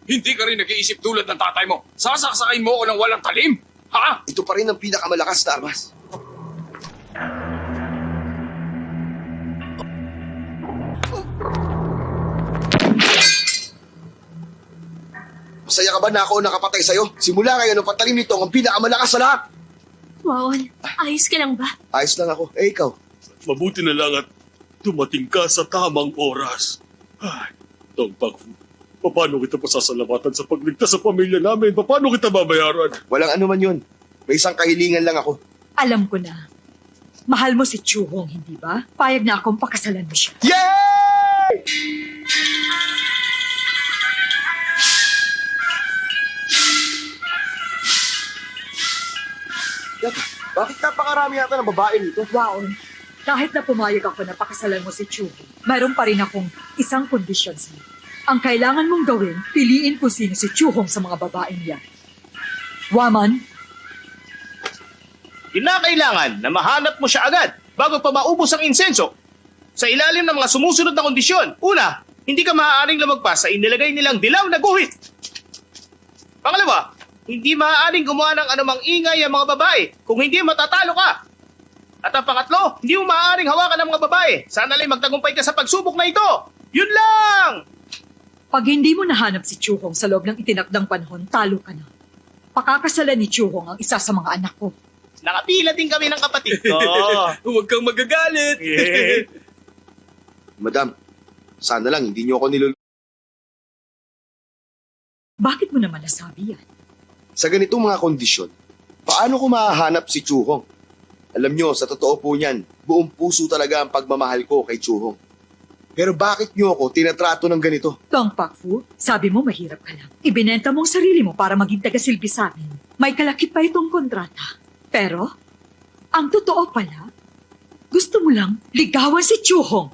Hindi ka rin nag-iisip tulad ng tatay mo. Sasaksakain mo ako ng walang talim. Ha? Ito pa rin ang pinakamalakas na armas. Masaya ka ba na ako ang nakapatay sa'yo? Simula ngayon, ang patalim nito ang pinakamalakas sa lahat. Waon, ayos ka lang ba? Ayos lang ako. Eh, ikaw? Mabuti na lang at dumating ka sa tamang oras. Ay, Tong Pakfu, paano kita pasasalamatan sa pagligtas sa pamilya namin? Paano kita babayaran? Walang anuman yun. May isang kahilingan lang ako. Alam ko na. Mahal mo si Chuhong, hindi ba? Payag na akong pakasalan mo siya. Yay! Teka, bakit napakarami yata ng babae nito? Waon, kahit na pumayag ako na pakasalan mo si Chuhong, mayroon pa rin akong isang kondisyon sa'yo. Ang kailangan mong gawin, piliin kung sino si Chuhong sa mga babaeng yan. Waman, Kinakailangan na mahanap mo siya agad bago pa maubos ang insenso. Sa ilalim ng mga sumusunod na kondisyon. Una, hindi ka maaaring lumagpas sa inilagay nilang dilaw na guhit. Pangalawa, hindi maaaring gumawa ng anumang ingay ang mga babae kung hindi matatalo ka. At ang pangatlo, hindi mo maaaring hawakan ng mga babae. Sana lang magtagumpay ka sa pagsubok na ito. Yun lang! pag hindi mo nahanap si Chuhong sa loob ng itinakdang panahon, talo ka na. Pakakasalan ni Chuhong ang isa sa mga anak ko. Nakapila din kami ng kapatid ko. Huwag kang magagalit. Madam, sana lang hindi niyo ako Bakit mo naman nasabi yan? Sa ganitong mga kondisyon, paano ko mahahanap si Chuhong? Alam niyo, sa totoo po niyan, buong puso talaga ang pagmamahal ko kay Chuhong. Pero bakit niyo ako tinatrato ng ganito? Tong Pakfu, sabi mo mahirap ka lang. Ibinenta mo ang sarili mo para maging taga-silbi sa amin. May kalakip pa itong kontrata. Pero, ang totoo pala, gusto mo lang ligawan si Chuhong.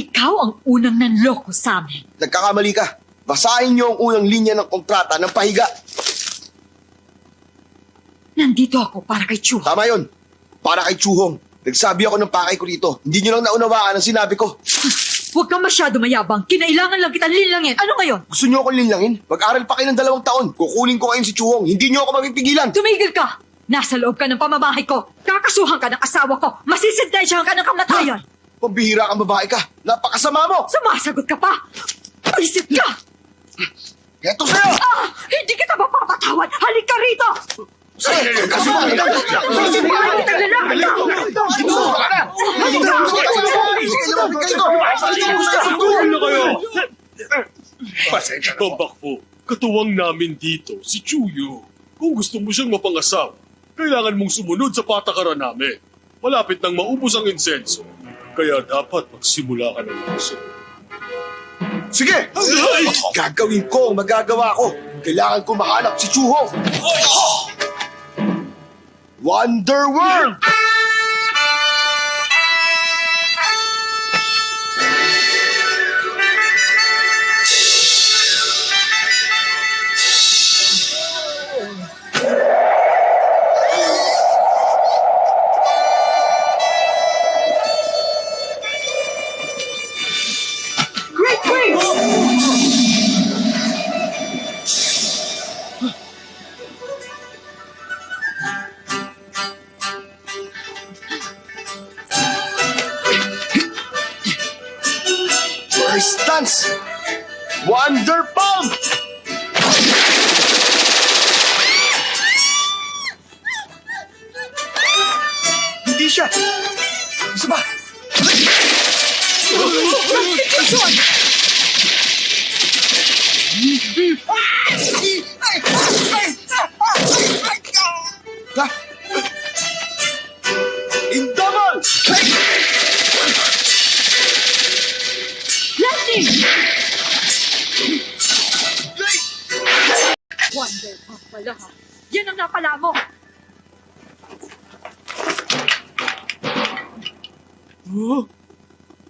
Ikaw ang unang nanloko sa amin. Nagkakamali ka. Basahin niyo ang unang linya ng kontrata ng pahiga. Nandito ako para kay Chuhong. Tama yun. Para kay Chuhong. Nagsabi ako ng pakay ko rito. Hindi niyo lang naunawaan ang sinabi ko. Huwag kang masyado mayabang. Kinailangan lang kitang linlangin. Ano ngayon? Gusto niyo akong linlangin? Mag-aral pa kayo ng 2 taon. Kukunin ko kayo si Chuhong. Hindi niyo ako mapipigilan. Tumigil ka! Nasa loob ka ng pamamahay ko. Kakasuhan ka ng asawa ko. Masisintensyahan ka ng kamatayan. Pambihira kang babae ka. Napakasama mo. Sumasagot ka pa. Isip ka! Eto sa'yo! Hindi kita mapapatawad! Halika rito! Pasensya na po. Tong Pakfu, katuwang namin dito, si Chuyo. Kung gusto mo siyang mapangasawa, kailangan mong sumunod sa patakaran namin. Malapit nang maubos ang insenso. Kaya dapat magsimula ka ng action. Sige! Gagawin ko ang magagawa ko. Kailangan ko mahanap si Chuhong. Wonder World! Great Prince! First dance! Wonder Palm! Hindi siya! Isa ba? Ha? In double! Lightning! Wonder pa pala ha. Yan ang napala mo.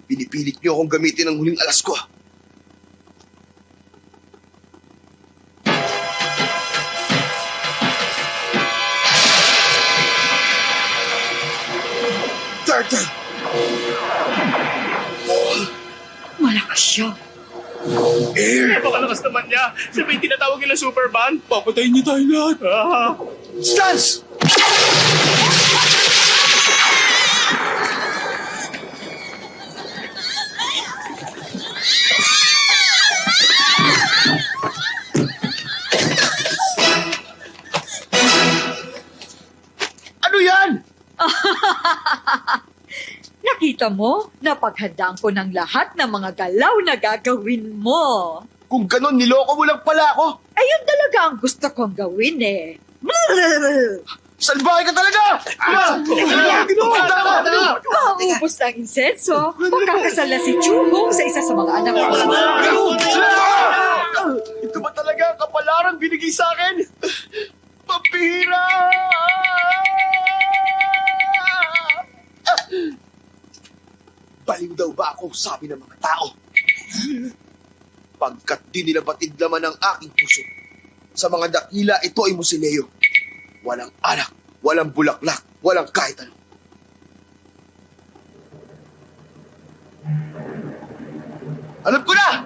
Pinipilit niyo akong gamitin ang huling alas ko. Turtle! Malakas siya. Napakalakas naman niya. Siya ba yung tinatawag nila Superman? Papatayin niyo tayo lahat. Stance! Kita mo, napaghandaan ko ng lahat ng mga galaw na gagawin mo. Kung ganon, niloko mo lang pala ako. Ayun talaga ang gusto kong gawin eh. Salbahe ka talaga! Maubos ang insenso, magkakasal na si Chubong sa isa sa mga anak ko. Ito ba talaga ang kapalarang binigay sa akin? Pampihira! Baliw daw ba ako, sabi ng mga tao? Pagkat di nila batidlaman ang aking puso. Sa mga dakila, ito ay musileo. Walang anak, walang bulaklak, walang kahit ano. Alam ko na!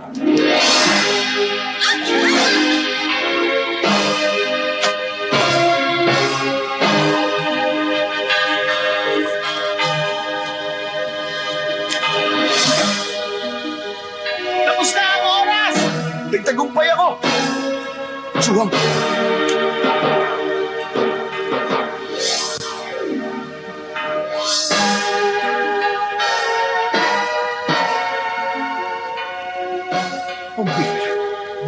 Tapos na ang oras! Nagtagumpay ako! Suwang! Pambira,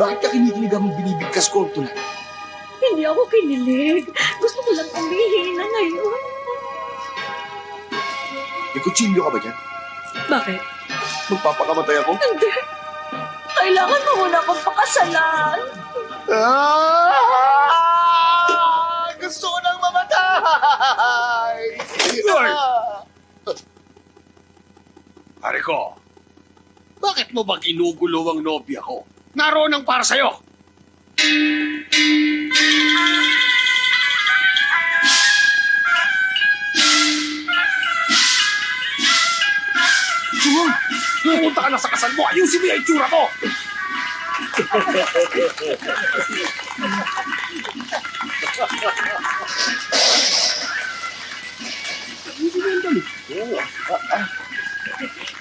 bakit ka kinikilig ang binibigkas ko ang tulad? Hindi ako kinilig. Gusto ko lang umihi na ngayon. May kutsilyo ka ba dyan? Bakit? Magpapakamatay ako? Hindi. Kailangan mo muna akong pakasalan. Gusto ko nang mamatay! Pare ko, bakit mo ba ginugulo ang nobya ko? Naroon ang para sa'yo. Pumunta ka na sa kasal mo. Ayusin mo yung itsura mo.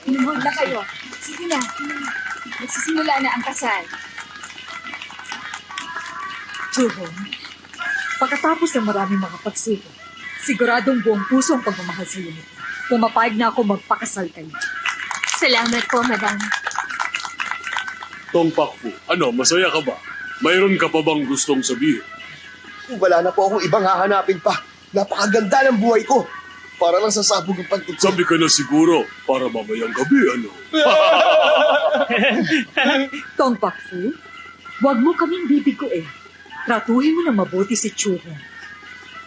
Lumuhod na kayo. Sige na. Nagsisimula na ang kasal. Chubong, pagkatapos ng maraming mga pagsubok, siguradong buong puso ang pagmamahal sa iyo nito. Pumapayag na ako magpakasal kayo. Salamat po, madam. Tong Pakfu, ano, masaya ka ba? Mayroon ka pa bang gustong sabihin? Wala na po akong ibang hahanapin pa. Napakaganda ng buhay ko. Para lang sasabog ang pantutso. Sabi ka na siguro, para mamayang gabi, ano? Tong Pakfu, huwag mo kaming bibiguin. Tratuhin mo na mabuti si Chubong.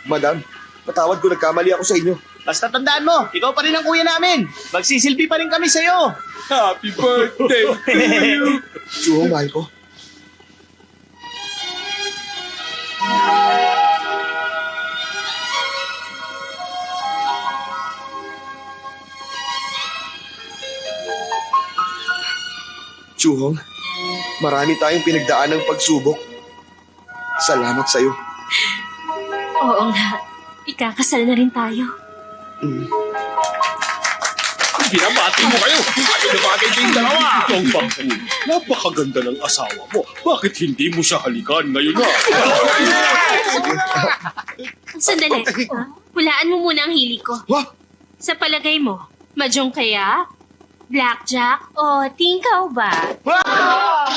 Madam, patawad ko nagkamali ako sa inyo. Basta tandaan mo, ikaw pa rin ang kuya namin. Magsisilbi pa rin kami sa'yo. Happy birthday to you. Chubong, mahal ko. Chuhong, marami tayong pinagdaan ng pagsubok. Salamat sa'yo. Oo nga. Ikakasal na rin tayo. Binabati mo kayo. Ano na bagay kayong dalawa? Tong Pakfu, napakaganda ng asawa mo. Bakit hindi mo siya halikan ngayon na? Sandali. Hulaan mo muna ang hilig ko. What? Sa palagay mo, mahjong kaya? Blackjack o tingkaw ba? Ah!